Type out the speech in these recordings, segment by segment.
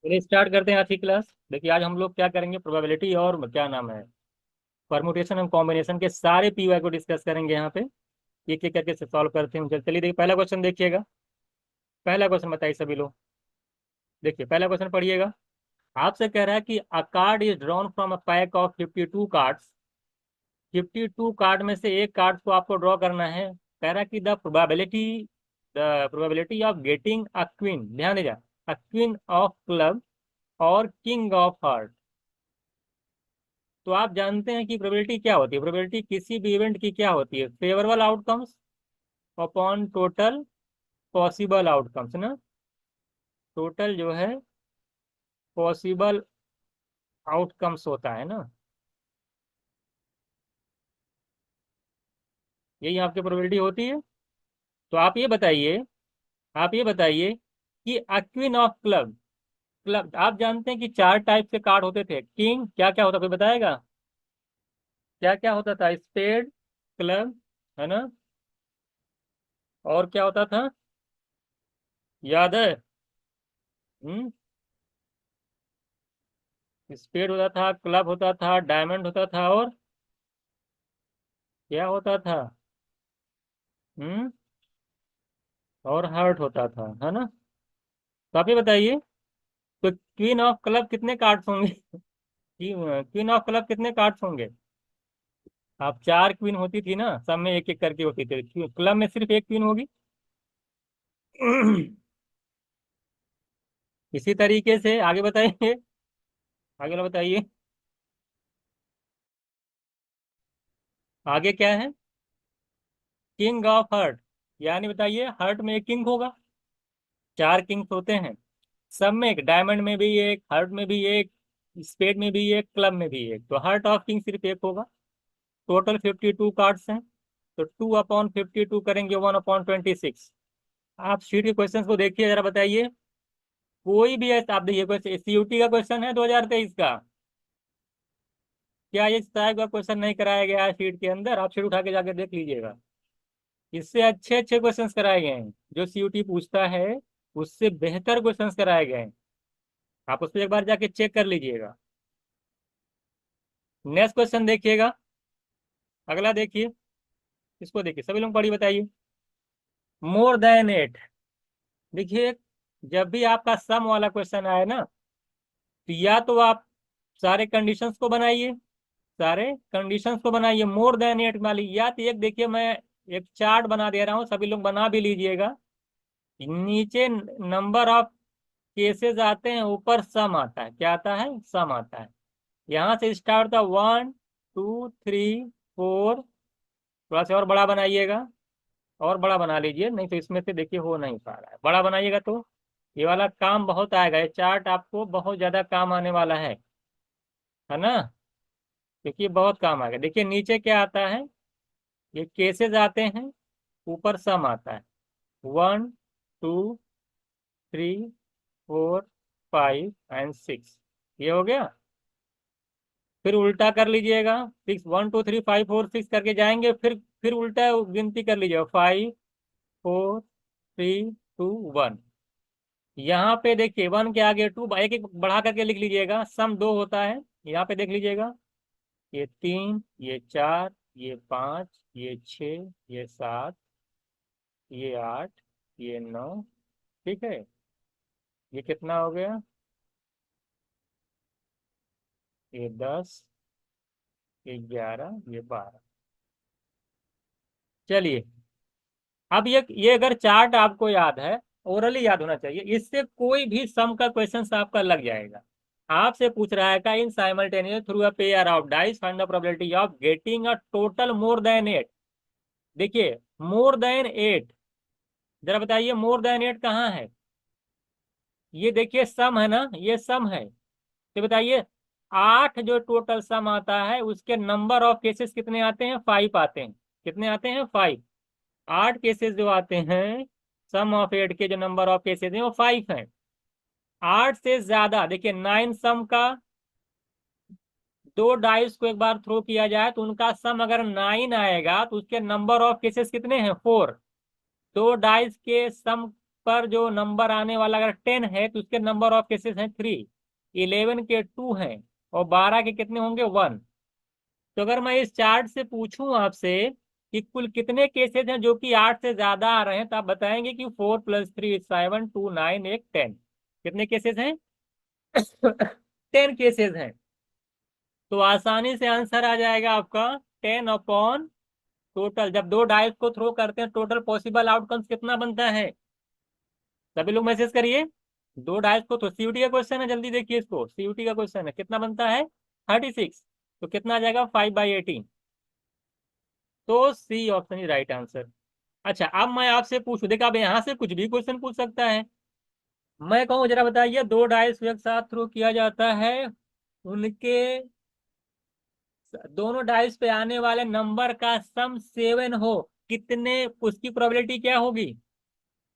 चलिए स्टार्ट करते हैं आज की क्लास। देखिए आज हम लोग क्या करेंगे, प्रोबेबिलिटी और क्या नाम है, परमुटेशन एंड कॉम्बिनेशन के सारे पीवाई को डिस्कस करेंगे यहाँ पे। एक एक करके सॉल्व करते हैं। चलिए देखिए पहला क्वेश्चन देखिएगा। पहला क्वेश्चन बताइए सभी लोग। देखिए पहला क्वेश्चन पढ़िएगा। आपसे कह रहा है कि अ card is drawn from a pack of 52 cards. 52 card में से एक कार्ड को आपको ड्रॉ करना है। कह रहा है कि the probability of getting a queen, ध्यान दीजिए, अ क्वीन ऑफ क्लब और किंग ऑफ हार्ट। तो आप जानते हैं कि प्रोबेबिलिटी क्या होती है। प्रोबेबिलिटी किसी भी इवेंट की क्या होती है, favourable outcomes upon total possible outcomes ना। टोटल जो है पॉसिबल आउटकम्स होता है ना, यही आपकी प्रोबेबिलिटी होती है। तो आप ये बताइए कि अक्वीन ऑफ क्लब, क्लब आप जानते हैं कि चार टाइप के कार्ड होते थे। किंग क्या क्या होता, कोई बताएगा क्या क्या होता था? स्पेड, क्लब, है ना, और क्या होता था, याद है? हम्म, स्पेड होता था, क्लब होता था, डायमंड होता था, और क्या होता था? हम्म, और हार्ट होता था, है ना। तो आप ये बताइए, तो क्वीन ऑफ क्लब कितने कार्ड्स होंगे? क्वीन ऑफ क्लब कितने कार्ड्स होंगे? आप चार क्वीन होती थी ना, सब में एक एक करके होती थी, क्लब में सिर्फ एक क्वीन होगी। इसी तरीके से आगे बताइए, आगे वाला बताइए। आगे क्या है? किंग ऑफ हर्ट, यानी बताइए हर्ट में एक किंग होगा। चार किंग्स होते हैं, सब में एक, डायमंड में भी एक, हार्ट में भी एक, स्पेड में भी एक, क्लब में भी एक, तो हार्ट ऑफ किंग सिर्फ एक होगा। टोटल 52 कार्ड्स हैं, तो 2/52 करेंगे 1/26। आप शीट के क्वेश्चंस को देखिए जरा, बताइए कोई भी ऐसा, आप देखिए क्वेश्चन सीयूटी का क्वेश्चन है 2023 का। क्या ये टाइप का क्वेश्चन नहीं कराया गया है शीट के अंदर? आप शीट उठा के जाके देख लीजिएगा। इससे अच्छे अच्छे क्वेश्चंस कराए गए हैं, जो सीयूटी पूछता है उससे बेहतर क्वेश्चंस कराए गए हैं। आप उस पर एक बार जाके चेक कर लीजिएगा। नेक्स्ट क्वेश्चन देखिएगा, अगला देखिए। इसको देखिए सभी लोग पढ़ी बताइए। मोर देन 8। देखिए जब भी आपका सम वाला क्वेश्चन आए ना, तो या तो आप सारे कंडीशंस को बनाइए, सारे कंडीशंस को बनाइए मोर देन 8 वाली, या तो एक देखिए मैं एक चार्ट बना दे रहा हूँ, सभी लोग बना भी लीजिएगा। नीचे नंबर ऑफ केसेस आते हैं, ऊपर सम आता है, क्या आता है? सम आता है। यहाँ से स्टार्ट होता है 1 2 3 4। थोड़ा सा और बड़ा बनाइएगा, और बड़ा बना लीजिए, नहीं तो इसमें से देखिए हो नहीं पा रहा है। बड़ा बनाइएगा तो ये वाला काम बहुत आएगा, ये चार्ट आपको बहुत ज्यादा काम आने वाला है ना, क्योंकि ये बहुत काम आएगा। देखिए नीचे क्या आता है, ये केसेस आते हैं, ऊपर सम आता है। 1 2 3 4 5 एंड 6, ये हो गया। फिर उल्टा कर लीजिएगा, 6 1 2 3 5 4 6 करके जाएंगे, फिर उल्टा गिनती कर लीजिएगा, 5 4 3 2 1। यहाँ पे देखिए 1 के आगे 2, एक एक बढ़ा करके लिख लीजिएगा, सम 2 होता है। यहाँ पे देख लीजिएगा, ये 3, ये 4, ये 5, ये 6, ये 7, ये 8, ये 9, ठीक है। ये कितना हो गया? ये 10, ये 11, ये 12। चलिए, अब ये अगर चार्ट आपको याद है, ओरली याद होना चाहिए, इससे कोई भी सम का क्वेश्चन आपका लग जाएगा। आपसे पूछ रहा है का in simultaneous through a pair of dice find the probability of getting a total more than 8। देखिए मोर देन 8, जरा बताइए मोर देन 8 कहाँ है? ये देखिए सम है ना, ये सम है। तो बताइए 8 जो टोटल सम आता है, उसके नंबर ऑफ केसेस कितने आते हैं? 5 आते हैं। कितने आते हैं? 5। 8 केसेस जो आते हैं, सम ऑफ 8 के जो नंबर ऑफ केसेस हैं वो 5 हैं। 8 से ज्यादा, देखिए 9 सम का, दो डाइस को एक बार थ्रो किया जाए तो उनका सम अगर 9 आएगा तो उसके नंबर ऑफ केसेस कितने हैं? 4। दो डाइस के सम पर जो नंबर आने वाला अगर 10 है तो उसके नंबर ऑफ केसेस हैं 3, 11 के 2 हैं और 12 के कितने होंगे 1। तो अगर मैं इस चार्ट से पूछूं आपसे कि कुल कितने केसेस हैं जो कि 8 से ज्यादा आ रहे हैं, तो आप बताएंगे कि 4 + 3 7 2 9 8 10। कितने केसेस हैं? 10 केसेस हैं। तो आसानी से आंसर आ जाएगा आपका 10 अपॉन टोटल। जब दो डाइस को थ्रो करते हैं टोटल पॉसिबल आउटकम्स कितना बनता है? सभी लोग मैसेज करिए। दो डाइस को, तो सीयूटी का क्वेश्चन है, जल्दी देखिए इसको। सीयूटी का क्वेश्चन है, कितना बनता है? 36। तो कितना आ जाएगा? 5/18। तो C option is right answer. अच्छा, अब मैं आपसे पूछूं, देखा अब यहाँ से कुछ भी क्वेश्चन पूछ सकता है। मैं कहूँ जरा बताइए, दो डाइस एक साथ थ्रो किया जाता है, उनके दोनों डाइस पे आने वाले नंबर का सम 7 हो, कितने, उसकी प्रोबेबिलिटी क्या होगी?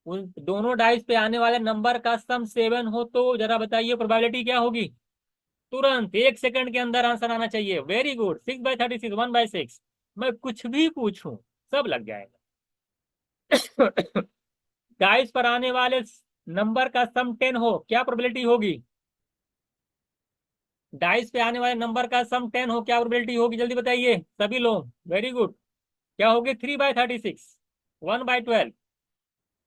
उन दोनों डाइस पे आने वाले नंबर का सम 7 हो तो जरा बताइए प्रोबेबिलिटी क्या होगी? तुरंत 1 सेकंड के अंदर आंसर आना चाहिए। Very good. 6/36, 1/6। मैं कुछ भी पूछूं सब लग जाएगा। डाइस पर आने वाले नंबर का सम 10 हो, क्या प्रोबेबिलिटी होगी? डाइस पे आने वाले नंबर का सम 10 हो, क्या प्रोबेबिलिटी होगी? जल्दी बताइए सभी लोग। Very good. क्या होगी? 3/36, 1/12।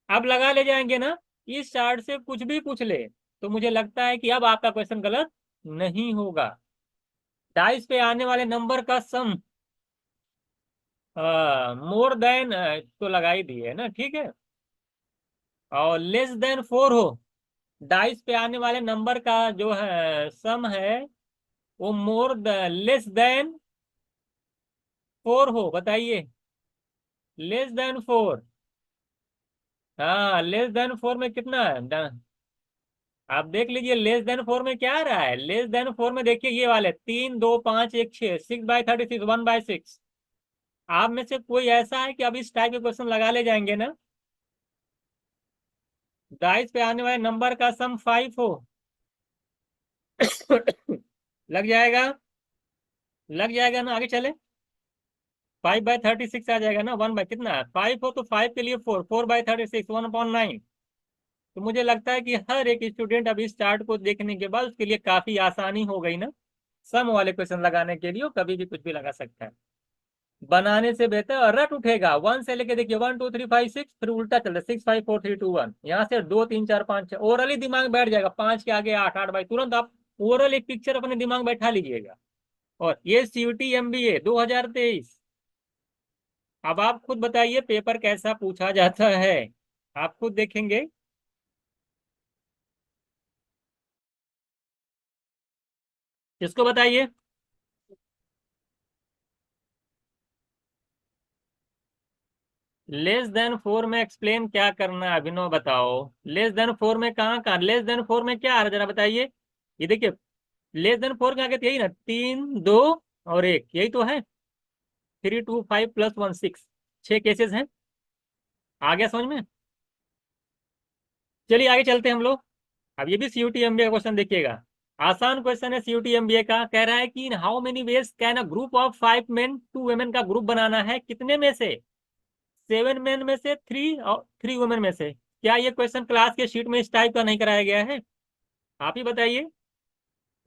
अब लगा ले जाएंगे ना? इस चार्ट से कुछ भी पूछ ले तो मुझे लगता है कि अब आपका क्वेश्चन गलत नहीं होगा। डाइस पे आने वाले नंबर का सम मोर देन तो लगा ही दिए है ना, ठीक है। और लेस देन 4 हो, डाइस पे आने वाले नंबर का जो है सम है वो लेस देन 4 हो, बताइए। Less than 4। हाँ, लेस देन 4 में कितना है? आप देख लीजिए लेस देन 4 में क्या आ रहा है। लेस देन 4 में देखिए ये वाले 3 2 5 1 6, 6/36, 1/6। आप में से कोई ऐसा है कि अब इस टाइप के क्वेश्चन लगा ले जाएंगे ना? डाइस पे आने वाले नंबर का सम 5 हो। लग जाएगा? लग जाएगा ना? आगे चले। 5/36 आ जाएगा ना। 1 बाय कितना? 5 हो तो 5 के लिए 4, 4/36, 1/9। तो मुझे लगता है कि हर एक स्टूडेंट अब इस चार्ट को देखने के बाद उसके लिए काफी आसानी हो गई ना सम वाले क्वेश्चन लगाने के लिए। वो कभी भी कुछ भी लगा सकता है। बनाने से बेहतर रट उठेगा। 1 से लेके देखिए 1 2 3 5 6, फिर उल्टा चल रहा है 6 5 4 3 2 1। यहाँ से 2 3 4 5 6 ओवरऑल दिमाग बैठ जाएगा। 5 के आगे 8, 8 बाई तुरंत आप ओवरऑल एक पिक्चर अपने दिमाग में बैठा लीजिएगा। और ये सीयूटी एमबीए 2023। अब आप खुद बताइए पेपर कैसा पूछा जाता है, आप खुद देखेंगे। किसको बताइए? लेस देन 4 में एक्सप्लेन क्या करना है, अभिनव बताओ। लेस देन 4 में कहाँ लेस देन 4 में क्या आ रहा है जरा बताइए। ये देखिए लेस देन 4 क्या कहते हैं, यही ना, 3 2 और 1, यही तो है। 3 2 5 + 1 6, 6 केसेस हैं। आ गया समझ में? चलिए आगे चलते हैं हम लोग। अब ये भी सीयूटी एमबीए का क्वेश्चन देखिएगा। आसान क्वेश्चन है सीयूटी एमबीए का। कह रहा है कि इन how many ways can a group of 5 main 2 women का ग्रुप बनाना है, कितने में से? 7 मेन में से 3 और 3 वुमेन में से। क्या ये क्वेश्चन क्लास के शीट में इस टाइप का नहीं कराया गया है? आप ही बताइए।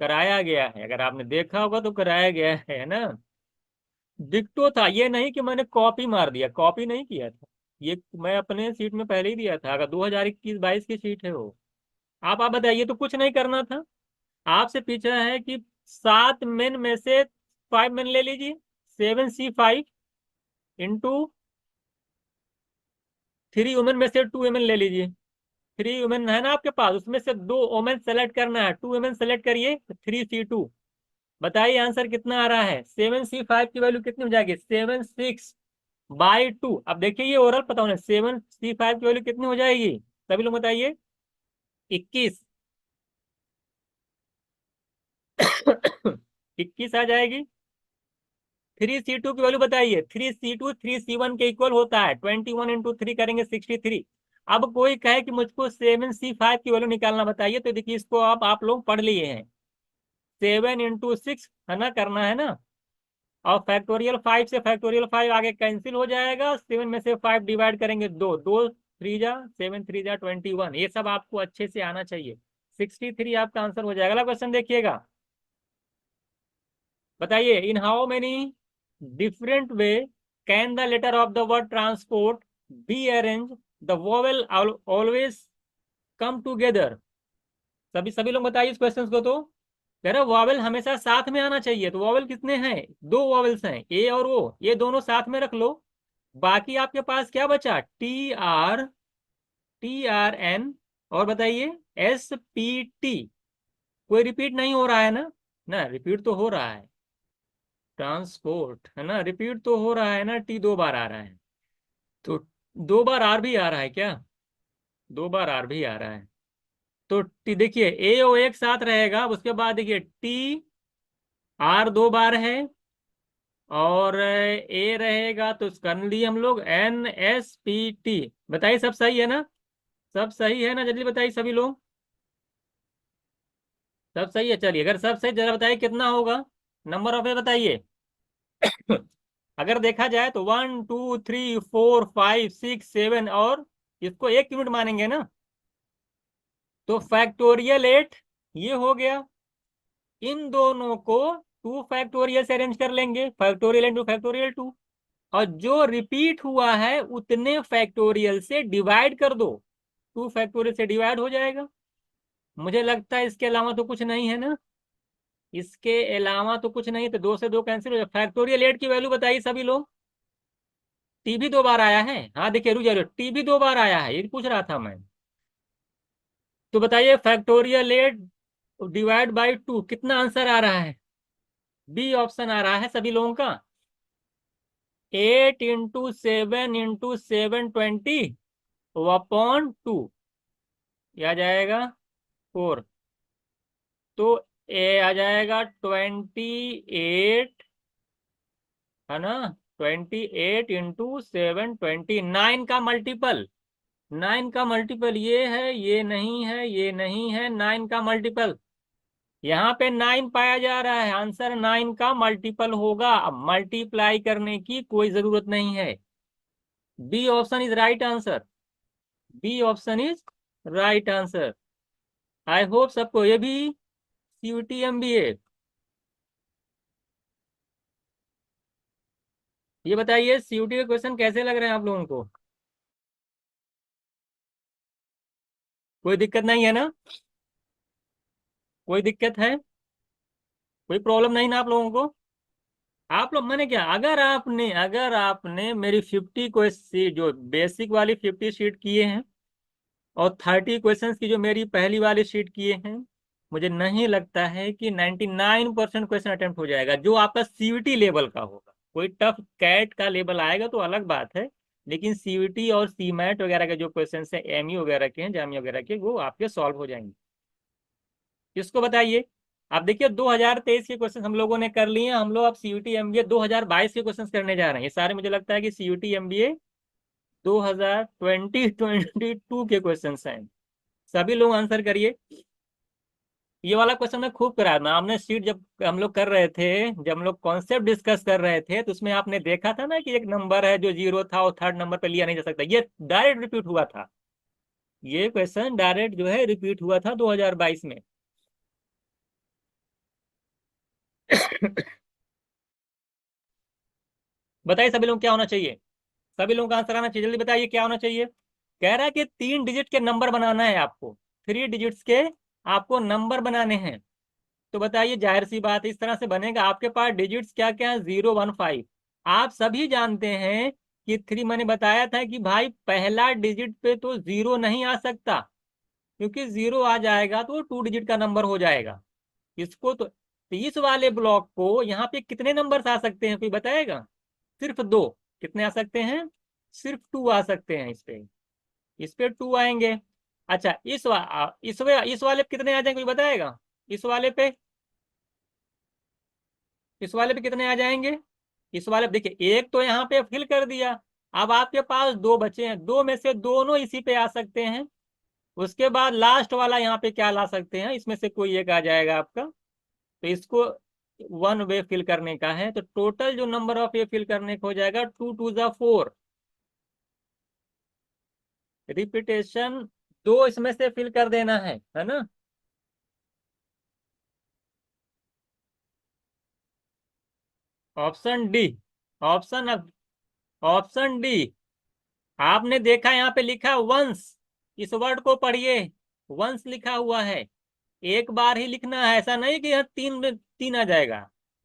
कराया गया है, अगर आपने देखा होगा तो कराया गया है ना। डिक्टो था, ये नहीं कि मैंने कॉपी मार दिया, कॉपी नहीं किया था। ये मैं अपने सीट में पहले ही दिया था। अगर 2021-22 की सीट है वो। आप बताइए, तो कुछ नहीं करना था। आपसे पूछा है कि 7 मेन में से 5 मेन ले लीजिए। 7C5 इंटू 3 वुमेन में से 2 वुमेन ले लीजिए। 3 वुमेन है ना आपके पास, उसमें से 2 वुमेन सेलेक्ट करना है। 2 वुमेन सेलेक्ट करिए, 3C2। बताइए आंसर कितना आ रहा है? 7C5 की वैल्यू कितनी हो जाएगी? 7/6। अब देखिए ये ओरल पता होना, 7C5 की वैल्यू कितनी हो जाएगी? सभी लोग बताइए। 21। 21 आ जाएगी। 3C2 की वैल्यू बताइए। 3C2 3C1 के इक्वल होता है। 21 × 3 करेंगे 63। अब कोई कहे कि मुझको 7C5 की वैल्यू निकालना बताइए, तो देखिए इसको आप लोग पढ़ लिए हैं। 7 × 6 है ना, करना है ना। और फैक्टोरियल 5 से फैक्टोरियल 5 आगे कैंसिल हो जाएगा। 7 में से 5 डिवाइड करेंगे 2 2 3 जा 7 3 जा 21, ये सब आपको अच्छे से आना चाहिए। 63 आपका आंसर हो जाएगा। अगला क्वेश्चन देखिएगा, बताइए in how many different way can the letter of the word transport be arrange, the vowel always come together. सभी सभी लोग बताइए इस क्वेश्चन को। तो कह रहे वॉवेल हमेशा साथ में आना चाहिए, तो वॉवेल कितने हैं? दो वॉवेल्स हैं, ए और ओ, ये दोनों साथ में रख लो। बाकी आपके पास क्या बचा? टी आर एन, और बताइए SPT। कोई रिपीट नहीं हो रहा है ना? ना रिपीट तो हो रहा है, ट्रांसपोर्ट है ना, रिपीट तो हो रहा है ना, टी 2 बार आ रहा है, तो 2 बार आर भी आ रहा है क्या? 2 बार आर भी आ रहा है, तो टी देखिए ए ओ एक साथ रहेगा, उसके बाद देखिए TR 2 बार है, और ए रहेगा तो कर लिए हम लोग NSPT। बताइए सब सही है ना? सब सही है ना? जल्दी बताइए सभी लोग, सब सही है? चलिए अगर सब सही जरा बताइए कितना होगा, नंबर ऑफ ए बताइए। अगर देखा जाए तो 1 2 3 4 5 6 7, और इसको 1 यूनिट मानेंगे ना, तो फैक्टोरियल 8 ये हो गया। इन दोनों को 2 फैक्टोरियल से अरेंज कर लेंगे, फैक्टोरियल इंटू फैक्टोरियल 2, और जो रिपीट हुआ है उतने फैक्टोरियल से डिवाइड कर दो, 2 फैक्टोरियल से डिवाइड हो जाएगा। मुझे लगता है इसके अलावा तो कुछ नहीं है ना, इसके अलावा तो कुछ नहीं, तो 2 से 2 कैंसिल हो जाए। फैक्टोरियल 8 की वैल्यू बताइए सभी लोग। टी भी 2 बार आया है, हाँ देखिए रुक जाइए, टी भी 2 बार आया है, ये पूछ रहा था मैं। तो बताइए फैक्टोरियल 8 डिवाइड बाई 2 कितना आंसर आ रहा है? बी ऑप्शन आ रहा है सभी लोगों का। 8 × 7 × 7 20 अपॉन 2, यह आ जाएगा 4, तो ए आ जाएगा 28, है ना, 28 × 7 20, 9 का मल्टीपल, 9 का मल्टीपल ये है, ये नहीं है, ये नहीं है, 9 का मल्टीपल, यहाँ पे 9 पाया जा रहा है, आंसर 9 का मल्टीपल होगा। अब मल्टीप्लाई करने की कोई जरूरत नहीं है, B option is right answer, B option is right answer. I hope सबको ये भी CUT MBA। ये बताइए CUT के क्वेश्चन कैसे लग रहे हैं आप लोगों को? कोई दिक्कत नहीं है ना? कोई दिक्कत है? कोई प्रॉब्लम नहीं ना आप लोगों को? आप लोग मैंने क्या, अगर आपने मेरी 50 क्वेश्चन जो बेसिक वाली 50 शीट किए हैं, और 30 क्वेश्चंस की जो मेरी पहली वाली शीट किए हैं, मुझे नहीं लगता है कि 99% क्वेश्चन अटेम्प्ट हो जाएगा जो आपका CUT लेवल का होगा। कोई टफ कैट का लेवल आएगा तो अलग बात है, लेकिन CUT और CMAT वगैरह के जो क्वेश्चन है, ME वगैरह के हैं, जामिया वगैरह के, वो आपके सॉल्व हो जाएंगे। किसको बताइए? आप देखिए 2023 के क्वेश्चन हम लोगों ने कर लिए हैं, हम लोग अब CUT MBA 2022 के क्वेश्चन करने जा रहे हैं। ये सारे मुझे लगता है कि CUT MBA 2022 के क्वेश्चन हैं। सभी लोग आंसर करिए। ये वाला क्वेश्चन मैं खूब कराया था, हमने शीट जब हम लोग कर रहे थे, जब हम लोग कॉन्सेप्ट डिस्कस कर रहे थे, तो उसमें आपने देखा था ना कि एक नंबर है जो 0 था और थर्ड नंबर पे लिया नहीं जा सकता, ये डायरेक्ट रिपीट हुआ था। ये क्वेश्चन डायरेक्ट जो है रिपीट हुआ था 2022 में। बताइए सभी लोग क्या होना चाहिए? सभी लोगों का आंसर आना चाहिए, जल्दी बताइए क्या होना चाहिए। कह रहा है कि 3 डिजिट के नंबर बनाना है आपको, 3 डिजिट्स के आपको नंबर बनाने हैं। तो बताइए जाहिर सी बात है इस तरह से बनेगा। आपके पास डिजिट्स क्या क्या है? 0 1 5। आप सभी जानते हैं कि 3, मैंने बताया था कि भाई पहला डिजिट पे तो 0 नहीं आ सकता, क्योंकि 0 आ जाएगा तो 2 डिजिट का नंबर हो जाएगा। इसको तो 30 वाले ब्लॉक को यहाँ पे कितने नंबर आ सकते हैं, कोई बताएगा? सिर्फ 2। कितने आ सकते हैं? सिर्फ 2 आ सकते हैं इस पे 2 आएंगे। अच्छा इस वाले पे कितने आ जाएंगे, कोई बताएगा? इस वाले पे, इस वाले पे कितने आ जाएंगे? इस वाले पे देखिए एक तो यहाँ पे फिल कर दिया, अब आपके पास 2 बचे हैं, 2 में से दोनों इसी पे आ सकते हैं। उसके बाद लास्ट वाला यहाँ पे क्या ला सकते हैं, इसमें से कोई एक आ जाएगा आपका, तो इसको 1 वे फिल करने का है, तो टोटल जो नंबर ऑफ ये फिल करने को हो जाएगा 2 2 जा 4। रिपीटेशन दो इसमें से फिल कर देना है ना। Option D. Option option D. आपने देखा यहाँ पे लिखा वंस, इस वर्ड को पढ़िए, वंस लिखा हुआ है। एक बार ही लिखना है, ऐसा नहीं कि यहाँ तीन तीन आ जाएगा।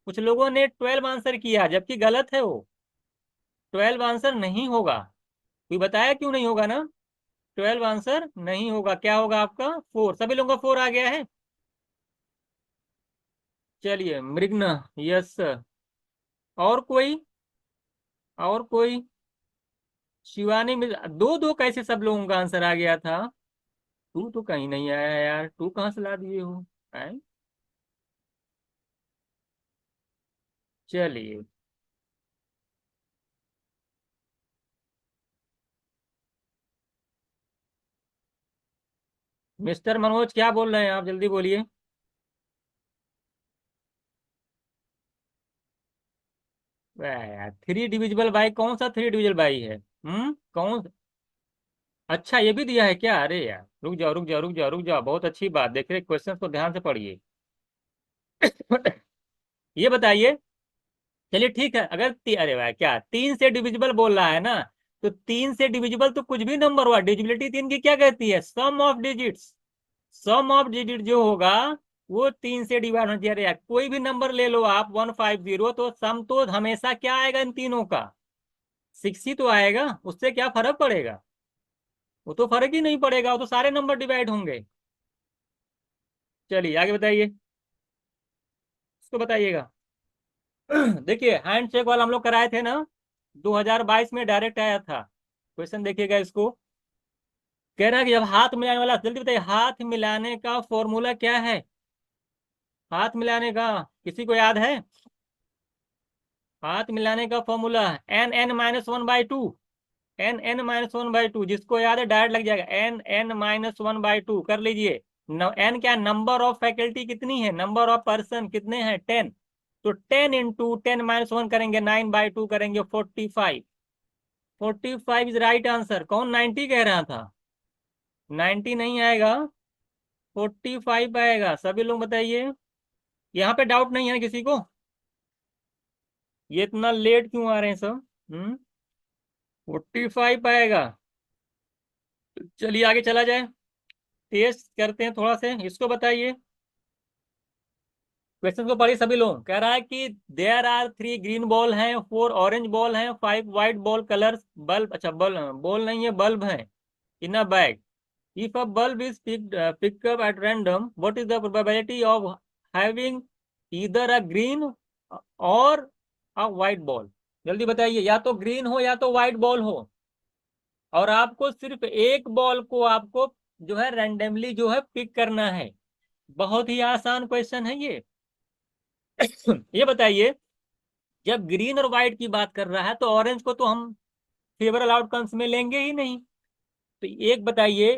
कुछ लोगों ने 12 आंसर किया जबकि गलत है वो। 12 आंसर नहीं होगा। कोई बताया क्यों नहीं होगा ना। 12 आंसर नहीं होगा, क्या होगा आपका 4। सभी लोगों का 4 आ गया है। चलिए मृगना, यस सर। और कोई, और कोई। शिवानी मिल, दो दो कैसे सब लोगों का आंसर आ गया था। टू तो कहीं नहीं आया यार, टू कहाँ से ला दिए हो। हैं? चलिए। मिस्टर मनोज क्या बोल रहे हैं आप, जल्दी बोलिए। वाह यार, थ्री डिविजिबल बाई, कौन सा थ्री डिविजिबल बाई है। कौन। अच्छा ये भी दिया है क्या, अरे यार रुक जाओ रुक जाओ रुक जाओ रुक जाओ, बहुत अच्छी बात, देख रहे क्वेश्चन को ध्यान से पढ़िए। ये बताइए। चलिए ठीक है, अगर अरे वाह, क्या तीन से डिविजिबल बोल रहा है ना, तो तीन से डिविजिबल तो कुछ भी नंबर हुआ, डिविजिबिलिटी तीन की क्या कहती है, sum of digits. Sum of digit जो होगा वो तीन से डिवाइड होना चाहिए। अरे यार कोई भी नंबर ले लो आप 150, तो सम तो हमेशा क्या आएगा इन तीनों का, 6 ही तो आएगा, उससे क्या फर्क पड़ेगा। वो तो फर्क ही नहीं पड़ेगा, वो तो सारे नंबर डिवाइड होंगे। चलिए आगे बताइए, इसको बताइएगा। देखिए हैंड चेक वाला हम लोग कराए थे ना, 2022 में डायरेक्ट आया था क्वेश्चन, देखिएगा इसको। कह रहा है कि जब हाथ मिलाने वाला, जल्दी बताइए, हाथ मिलाने का फॉर्मूला क्या है। हाथ मिलाने का किसी को याद है। हाथ मिलाने का formula n n-1/2। n n-1/2, जिसको याद है डायरेक्ट लग जाएगा, n n-1/2 कर लीजिए। n क्या, नंबर ऑफ फैकल्टी कितनी है, नंबर ऑफ पर्सन कितने हैं 10। तो 10 × 10 - 1 करेंगे, 9/2 करेंगे, 45। 45 इज राइट आंसर। कौन 90 कह रहा था, 90 नहीं आएगा, 45 आएगा। सभी लोग बताइए, यहाँ पे डाउट नहीं है ना किसी को। ये इतना लेट क्यों आ रहे हैं सब। 45 आएगा। चलिए आगे चला जाए, टेस्ट करते हैं थोड़ा से, इसको बताइए। क्वेश्चन को पढ़िए सभी लोग। कह रहा है कि देयर आर 3 ग्रीन बॉल हैं, 4 ऑरेंज बॉल हैं, 5 वाइट बॉल कलर्स बल्ब, अच्छा बल्ब बॉल नहीं है, बल्ब है in a bag. If a bulb is picked up at random, what is the probability of having either a green or a white ball। जल्दी बताइए, या तो green हो या तो व्हाइट बॉल हो, और आपको सिर्फ एक बॉल को आपको जो है रैंडमली जो है पिक करना है। बहुत ही आसान क्वेश्चन है ये। ये बताइए, जब ग्रीन और व्हाइट की बात कर रहा है तो ऑरेंज को तो हम फेवरेबल आउटकम्स में लेंगे ही नहीं। तो एक बताइए,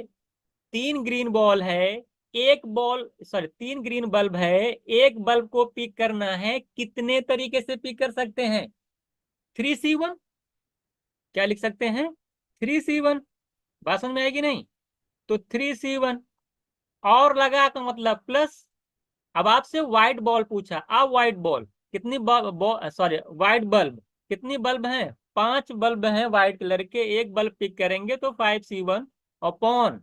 तीन ग्रीन बॉल है, एक बॉल सॉरी तीन ग्रीन बल्ब है, एक बल्ब को पिक करना है, कितने तरीके से पिक कर सकते हैं। 3C1, क्या लिख सकते हैं, 3C1। बात समझ में आएगी नहीं, तो 3C1 और लगा का मतलब प्लस। अब आपसे व्हाइट बॉल पूछा, अब व्हाइट बॉल कितनी सॉरी व्हाइट बल्ब कितनी बल्ब हैं, 5 बल्ब हैं व्हाइट कलर के, एक बल्ब पिक करेंगे तो 5C1 अपॉन,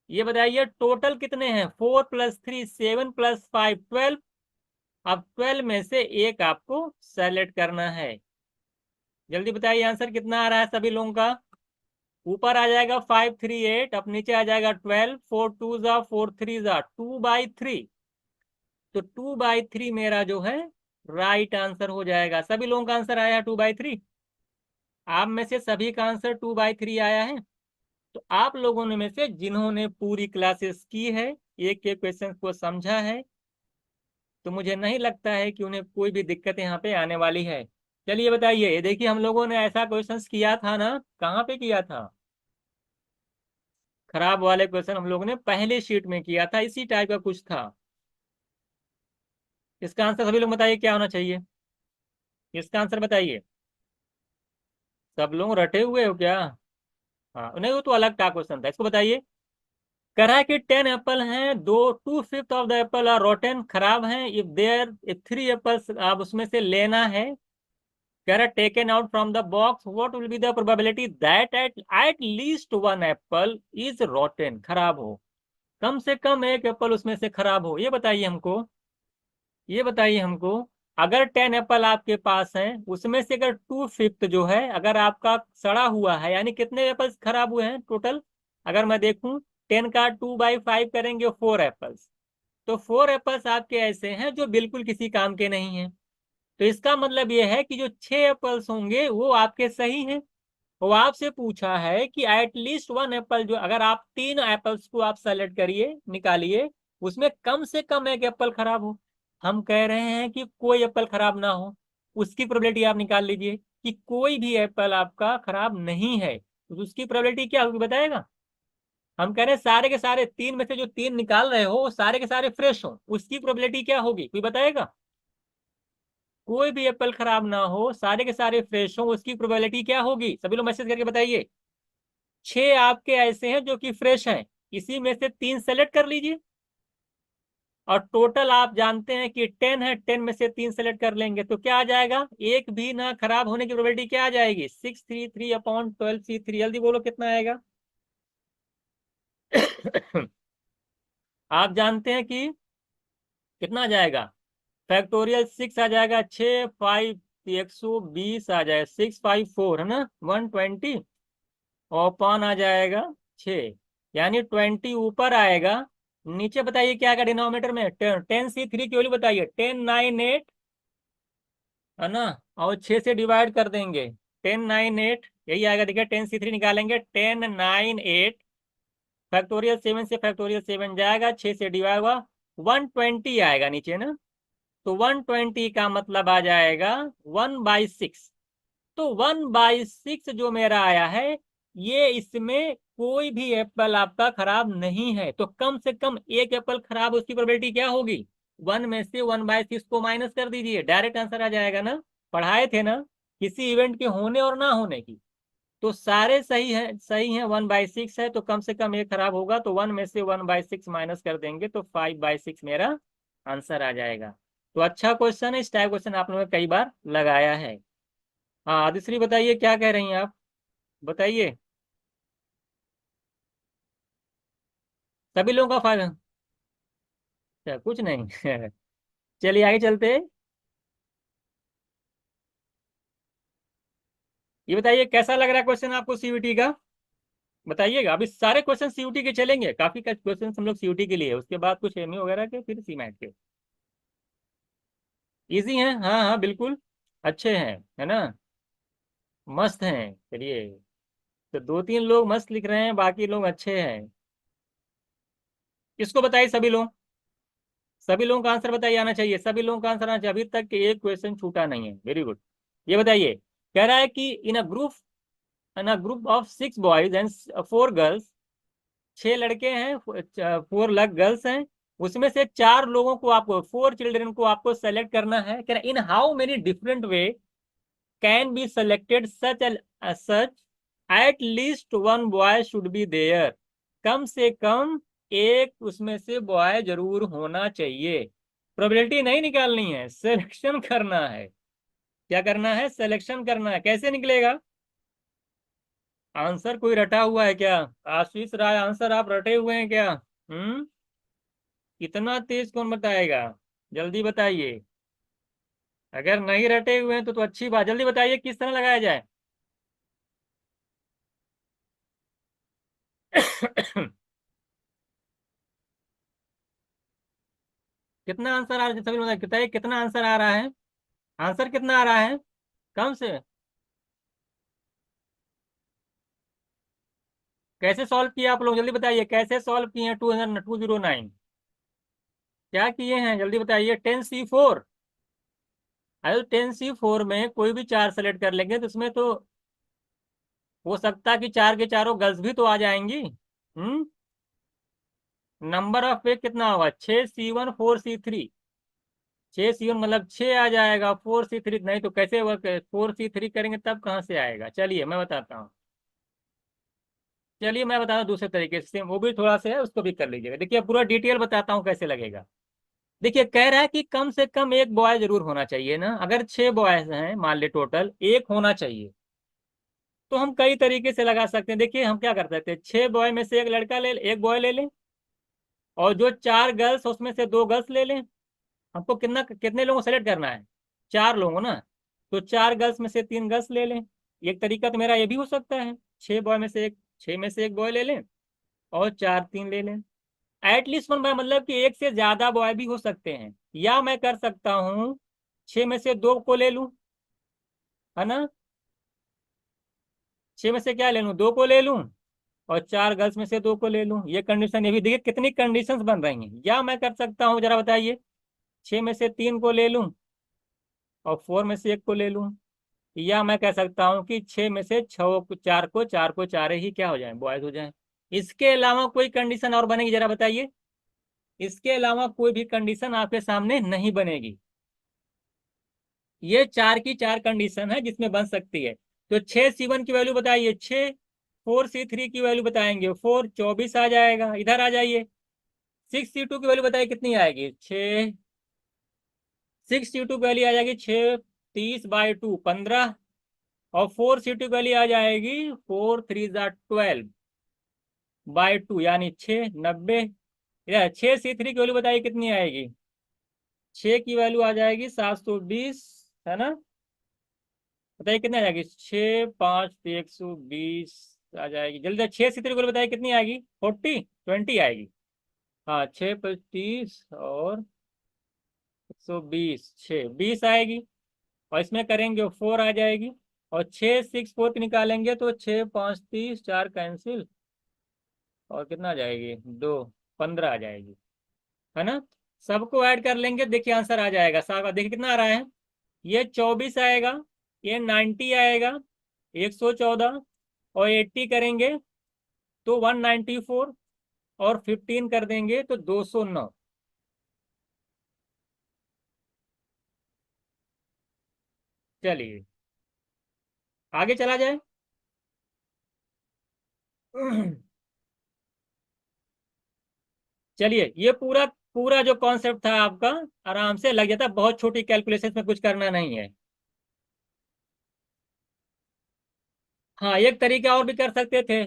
ये बताइए टोटल कितने हैं, 4 + 3 7 + 5 12। अब 12 में से एक आपको सेलेक्ट करना है। जल्दी बताइए आंसर कितना आ रहा है सभी लोगों का। ऊपर आ जाएगा 538, अब नीचे आ जाएगा 12, 4 2 4 3 2/3। तो 2/3 मेरा जो है राइट आंसर हो जाएगा। सभी लोगों का आंसर आया 2/3। आप में से सभी का आंसर 2/3 आया है। तो आप लोगों ने में से जिन्होंने पूरी क्लासेस की है, एक एक क्वेश्चन को समझा है, तो मुझे नहीं लगता है कि उन्हें कोई भी दिक्कत यहाँ पे आने वाली है। चलिए बताइए, ये देखिए हम लोगों ने ऐसा क्वेश्चंस किया था ना, कहाँ पे किया था, खराब वाले क्वेश्चन हम लोगों ने पहले शीट में किया था, इसी टाइप का कुछ था। इसका आंसर सभी लोग बताइए क्या होना चाहिए, इसका आंसर बताइए। सब लोग रटे हुए हो क्या। हाँ नहीं, वो तो अलग का क्वेश्चन था, इसको बताइए। कह रहा है कि 10 एप्पल हैं, दो 2/5 of the apple are rotten, खराब हैं। इफ 3 एप्पल्स आप उसमें से लेना है, कह रहा है taken out from the box, what will be the probability that at least one Apple is rotten, खराब हो, कम से कम एक एप्पल उसमें से खराब हो, ये बताइए हमको। ये बताइए हमको, अगर 10 एप्पल आपके पास हैं, उसमें से अगर 2/5 जो है अगर आपका सड़ा हुआ है, यानी कितने एप्पल्स खराब हुए हैं टोटल, अगर मैं देखूं 10 का 2/5 करेंगे 4 एप्पल्स, तो 4 एप्पल्स आपके ऐसे हैं जो बिल्कुल किसी काम के नहीं हैं। तो इसका मतलब ये है कि जो 6 एप्पल्स होंगे वो आपके सही हैं। वो आपसे पूछा है कि एटलीस्ट वन एप्पल, जो अगर आप 3 एप्पल्स को आप सेलेक्ट करिए, निकालिए, उसमें कम से कम एक एप्पल खराब हो। हम कह रहे हैं कि कोई एप्पल खराब ना हो, उसकी प्रोबेबिलिटी आप निकाल लीजिए कि कोई भी एप्पल आपका खराब नहीं है, तो उसकी प्रोबेबिलिटी क्या होगी बताएगा। हम कह रहे हैं सारे के सारे 3 में से जो 3 निकाल रहे हो वो सारे के सारे फ्रेश हो, उसकी प्रोबेबिलिटी क्या होगी, कोई बताएगा। कोई भी एप्पल खराब ना हो, सारे के सारे फ्रेश हो, उसकी प्रोबेबिलिटी क्या होगी, सभी लोग मैसेज करके बताइए। 6 आपके ऐसे हैं जो कि फ्रेश हैं, इसी में से 3 सेलेक्ट कर लीजिए, और टोटल आप जानते हैं कि 10 है, 10 में से 3 सेलेक्ट कर लेंगे तो क्या आ जाएगा, एक भी ना खराब होने की प्रोबेबिलिटी क्या आ जाएगी, 633/12 C3, जल्दी बोलो कितना आएगा। आप जानते हैं कि कितना आ जाएगा, फैक्टोरियल 6 आ जाएगा, 6 5 120 आ जाएगा, 654 है ना, 120, और पान आ जाएगा 6, यानी 20 ऊपर आएगा। नीचे बताइए क्या आएगा डिनोमिनेटर में, 10 10 C3 की वैल्यू बताइए, 1098 है ना, और 6 से डिवाइड कर देंगे, 1098 यही आएगा, देखिए 10 C3 निकालेंगे, 1098 फैक्टोरियल 7 से फैक्टोरियल 7 जाएगा, 6 से डिवाइड हुआ, 120 आएगा नीचे ना, तो 120 का मतलब आ जाएगा 1/6। तो 1/6 जो मेरा आया है, ये इसमें कोई भी एप्पल आपका खराब नहीं है, तो कम से कम एक एप्पल खराब, उसकी प्रोबेबिलिटी क्या होगी, 1 में से 1/6 को माइनस कर दीजिए, डायरेक्ट आंसर आ जाएगा ना। पढ़ाए थे ना किसी इवेंट के होने और ना होने की, तो सारे सही है, सही है, 1/6 है तो कम से कम एक खराब होगा, तो 1 में से 1/6 माइनस कर देंगे तो 5/6 मेरा आंसर आ जाएगा। तो अच्छा क्वेश्चन है, इस टाइप क्वेश्चन आप लोगों ने कई बार लगाया है। हाँ दूसरी बताइए क्या कह रही हैं आप, बताइए। सभी लोगों का फायदा, अच्छा कुछ नहीं। चलिए आगे चलते। ये बताइए कैसा लग रहा है क्वेश्चन आपको सीयूटी का, बताइएगा। अभी सारे क्वेश्चन सीयूटी के चलेंगे, काफी क्वेश्चन हम लोग सीयूटी के लिए, उसके बाद कुछ एमई वगैरह के, फिर सीमैट के। इजी हैं, हाँ हाँ बिल्कुल, अच्छे हैं, है ना, मस्त हैं। चलिए, तो 2 3 लोग मस्त लिख रहे हैं, बाकी लोग अच्छे हैं। किसको बताइए, सभी लोग, सभी लोगों का आंसर बताइए, आना चाहिए, सभी लोगों का आंसर आना चाहिए, अभी तक एक क्वेश्चन छूटा नहीं है, वेरी गुड। ये बताइए, कह रहा है कि in a group of 6 boys and 4 girls, 6 लड़के हैं, 4 गर्ल्स हैं, उसमें से 4 लोगों को आपको, 4 चिल्ड्रन को आपको सेलेक्ट करना है, कह रहा in how many different way can be selected such at least one boy should be there, कम से कम एक उसमें से बॉय जरूर होना चाहिए। प्रोबेबिलिटी नहीं निकालनी है, सिलेक्शन करना है। क्या करना है, सिलेक्शन करना है, कैसे निकलेगा। आंसर कोई रटा हुआ है क्या, आशीष राय, आंसर आप रटे हुए हैं क्या, इतना तेज कौन बताएगा, जल्दी बताइए। अगर नहीं रटे हुए हैं तो अच्छी बात, जल्दी बताइए किस तरह लगाया जाए। कितना आंसर आ रहा है, सभी लोग बताइए कितना आंसर आ रहा है, आंसर कितना आ रहा है, कम से। कैसे सॉल्व किया आप लोग, जल्दी बताइए कैसे सॉल्व किए हैं, 209 क्या किए हैं, जल्दी बताइए। 10C4, अरे 10C4 में कोई भी 4 सेलेक्ट कर लेंगे तो उसमें तो हो सकता है कि 4 के चारों गर्ल्स भी तो आ जाएंगी। नंबर ऑफ पेज कितना होगा, 6C1 4C3, 6C1 मतलब 6 आ जाएगा, 4C3 नहीं तो कैसे वर्क, 4C3 करेंगे तब कहाँ से आएगा, चलिए मैं बताता हूँ। चलिए मैं बता रहा हूँ दूसरे तरीके से, वो भी थोड़ा सा है, उसको भी कर लीजिएगा। देखिए पूरा डिटेल बताता हूँ कैसे लगेगा। देखिए कह रहा है कि कम से कम एक बॉय जरूर होना चाहिए ना, अगर 6 बॉयज हैं मान ले टोटल, एक होना चाहिए। तो हम कई तरीके से लगा सकते हैं। देखिए हम क्या कर सकते हैं, 6 बॉय में से एक लड़का ले, एक बॉय ले लें, और जो 4 गर्ल्स उसमें से 2 गर्ल्स ले लें। हमको कितने लोगों को सेलेक्ट करना है, 4 लोगों ना। तो 4 गर्ल्स में से 3 गर्ल्स ले लें। एक तरीका तो मेरा ये भी हो सकता है, 6 बॉय में से एक, 6 में से एक बॉय ले लें, और 4 3 ले लें। एटलीस्ट 1 बॉय, मतलब कि एक से ज्यादा बॉय भी हो सकते हैं। या मैं कर सकता हूँ 6 में से 2 को ले लूं, है ना। 6 में से क्या ले लूं, 2 को ले लूं, और 4 गर्ल्स में से 2 को ले लूं। ये कंडीशन, ये भी देखिए कितनी कंडीशंस बन रही हैं। या मैं कर सकता हूँ, जरा बताइए, 6 में से 3 को ले लूं, और 4 में से 1 को ले लूं। या मैं कह सकता हूँ कि 6 में से 6 को 4 को चार ही क्या हो जाए, बॉयज हो जाए। इसके अलावा कोई कंडीशन और बनेगी, जरा बताइए। इसके अलावा कोई भी कंडीशन आपके सामने नहीं बनेगी। ये 4 की 4 कंडीशन है जिसमें बन सकती है। तो 6 C1 की वैल्यू बताइए, 4 C3 की वैल्यू बताएंगे, 4 24 आ जाएगा। इधर आ जाइए, 6 C2 की वैल्यू बताइए कितनी आएगी, 6 6 C2 की वैल्यू आ जाएगी 6 30/2 15। और 4 C2 की वैल्यू आ जाएगी 4 3 12/2 यानी 6 90। इधर 6 C3 की वैल्यू बताइए कितनी आएगी, 6 की वैल्यू आ जाएगी 720, है ना। बताइए कितनी आ जाएगी, 6 5 120 आ जाएगी। जल्दी से 6 C3 को बताइए कितनी आएगी, 40 20 आएगी। हाँ, 6 25 और 120, 6 20 आएगी। और इसमें करेंगे 4 आ जाएगी। और 6 6 4 की निकालेंगे तो 6 5 30, 4 कैंसिल, और कितना आ जाएगी, 2 15 आ जाएगी, है ना। सबको ऐड कर लेंगे, देखिए आंसर आ जाएगा साहब। देखिए कितना आ रहा है, ये 24 आएगा, ये 90 आएगा, 114, और 80 करेंगे तो 194, और 15 कर देंगे तो 209। चलिए आगे चला जाए। चलिए ये पूरा पूरा जो कॉन्सेप्ट था आपका, आराम से लग जाता, बहुत छोटी कैलकुलेशन में कुछ करना नहीं है। हाँ एक तरीका और भी कर सकते थे।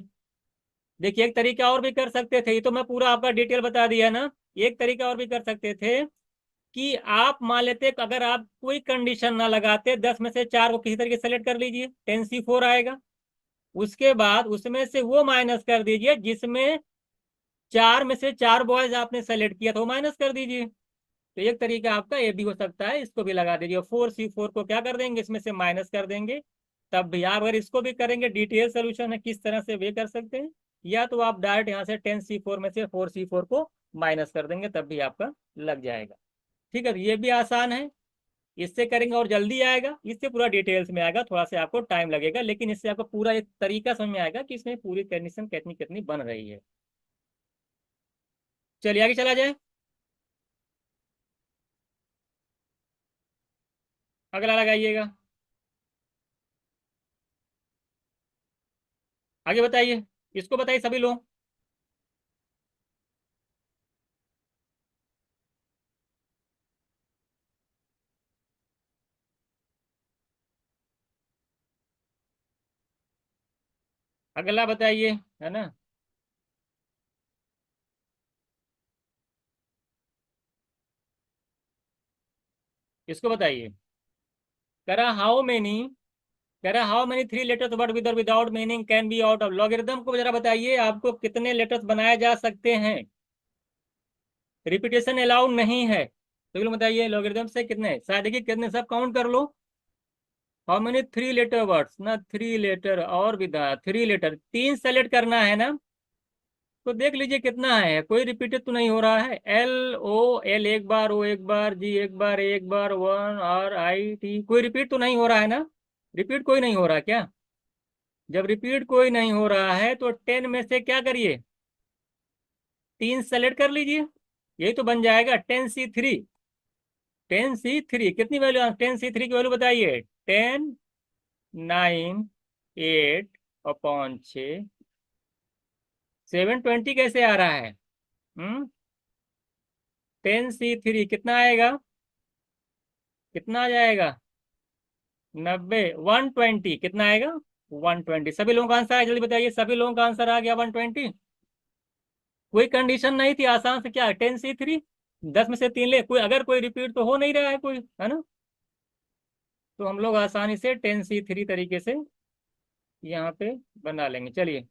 देखिए एक तरीका और भी कर सकते थे, ये तो मैं पूरा आपका डिटेल बता दिया ना। एक तरीका और भी कर सकते थे कि आप मान लेते कि अगर आप कोई कंडीशन ना लगाते, 10 में से 4 को किसी तरीके सेलेक्ट कर लीजिए, 10 C4 आएगा। उसके बाद उसमें से वो माइनस कर दीजिए जिसमें 4 में से 4 बॉयज आपने सेलेक्ट किया था, वो माइनस कर दीजिए। तो एक तरीका आपका ये भी हो सकता है, इसको भी लगा दीजिए। 4 C4 को क्या कर देंगे, इसमें से माइनस कर देंगे। तब भी आप अगर इसको भी करेंगे, डिटेल सोल्यूशन है किस तरह से वे कर सकते हैं। या तो आप डायरेक्ट यहाँ से 10 C4 में से 4 C4 को माइनस कर देंगे, तब भी आपका लग जाएगा। ठीक है, तो ये भी आसान है। इससे करेंगे और जल्दी आएगा, इससे पूरा डिटेल्स में आएगा, थोड़ा सा आपको टाइम लगेगा, लेकिन इससे आपको पूरा एक तरीका समझ में आएगा कि इसमें पूरी कंडीशन कितनी कितनी बन रही है। चलिए आगे चला जाए। अगला लगाइएगा, आगे बताइए, इसको बताइए सभी लोग। अगला बताइए, है ना। इसको बताइए, कह रहा how many 3 letters word with और without meaning can be out of logarithm को जरा बताइए, आपको कितने लेटर्स बनाए जा सकते हैं, रिपीटेशन अलाउड नहीं है। तो ये लोग बताइए लॉगरिदम से कितने, शायद देखिए कितने, सब काउंट कर लो। हाउ मेनी 3 लेटर वर्ड्स ना, 3 लेटर और विदा 3 लेटर, 3 सेलेक्ट करना है ना। तो देख लीजिए कितना है, कोई रिपीटेड तो नहीं हो रहा है। LO L एक बार, O एक बार, G एक बार, A एक बार, 1RIT, कोई रिपीट तो नहीं हो रहा है ना। रिपीट कोई नहीं हो रहा क्या। जब रिपीट कोई नहीं हो रहा है तो 10 में से क्या करिए, 3 सेलेक्ट कर लीजिए, यही तो बन जाएगा 10C3। 10C3 कितनी वैल्यू, 10C3 की वैल्यू बताइए, 10 9 8 अपॉन 6, 720 कैसे आ रहा है? 10C3 कितना आएगा? कितना आ जाएगा? 90। 120 कितना आएगा? 120। सभी लोगों का आंसर है, जल्दी बताइए। सभी लोगों का आंसर आ गया 120। कोई कंडीशन नहीं थी, आसान से। क्या 10C3? 10 में से 3 ले, कोई अगर कोई रिपीट तो हो नहीं रहा है कोई, है ना? तो हम लोग आसानी से 10C3 तरीके से यहाँ पे बना लेंगे। चलिए,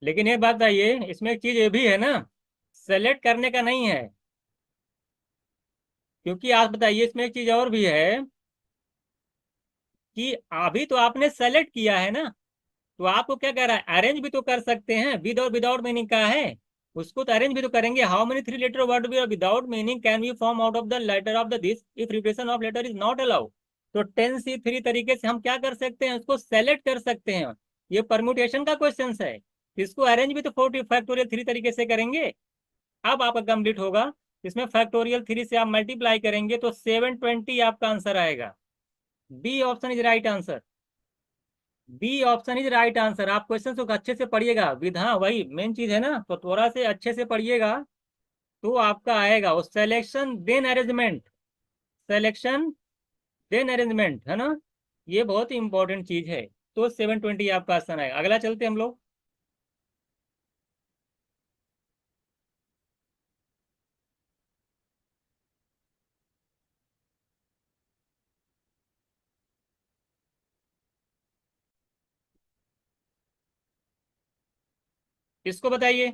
लेकिन ये बात बताइए, इसमें एक चीज ये भी है ना, सेलेक्ट करने का नहीं है। क्योंकि आप बताइए, इसमें एक चीज और भी है कि अभी तो आपने सेलेक्ट किया है ना, तो आपको क्या कह रहा है, अरेंज भी तो कर सकते हैं। विद और विदाउट मीनिंग का है, उसको तो अरेंज भी तो करेंगे। How many three letter word without meaning can be form out of the letter of the this if repetition of letter is not allowed. तो 10C3 तरीके से हम क्या कर सकते हैं, उसको सेलेक्ट कर सकते हैं। ये परम्यूटेशन का क्वेश्चन है। इसको अरेंज भी तो 40 फैक्टोरियल 3 तरीके से करेंगे। अब आपका कंप्लीट होगा। इसमें फैक्टोरियल 3 से आप मल्टीप्लाई करेंगे तो 720 आपका आंसर आएगा। B option is right answer. B option is right answer. आप क्वेश्चन को अच्छे से पढ़िएगा, विधा वही मेन चीज है ना, तो थोड़ा से अच्छे से पढ़िएगा तो आपका आएगा। वो selection then arrangement, selection then arrangement, है ना? ये बहुत ही इंपॉर्टेंट चीज है। तो 720 आपका आंसर आएगा। अगला चलते हम लोग। इसको बताइए,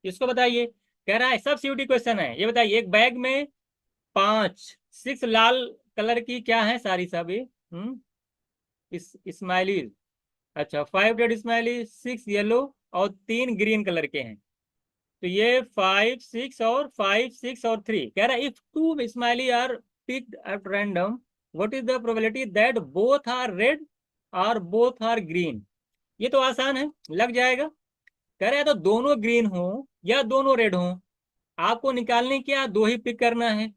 इसको बताइए। कह रहा है सब सीयूटी क्वेश्चन है। ये बताइए, एक बैग में 6 लाल कलर की क्या है सारी सभी? हम्म इस स्माइलीज। अच्छा, 5 रेड स्माइली, 6 येलो और 3 ग्रीन कलर के हैं। तो ये 5, 6 और 3 कह रहा है, if 2 smiley are picked at random, what is the probability that both are red और बोथ आर ग्रीन? ये तो आसान है, लग जाएगा। कह रहा है तो दोनों ग्रीन हो या दोनों रेड हो, आपको निकालने क्या, दो ही पिक करना है।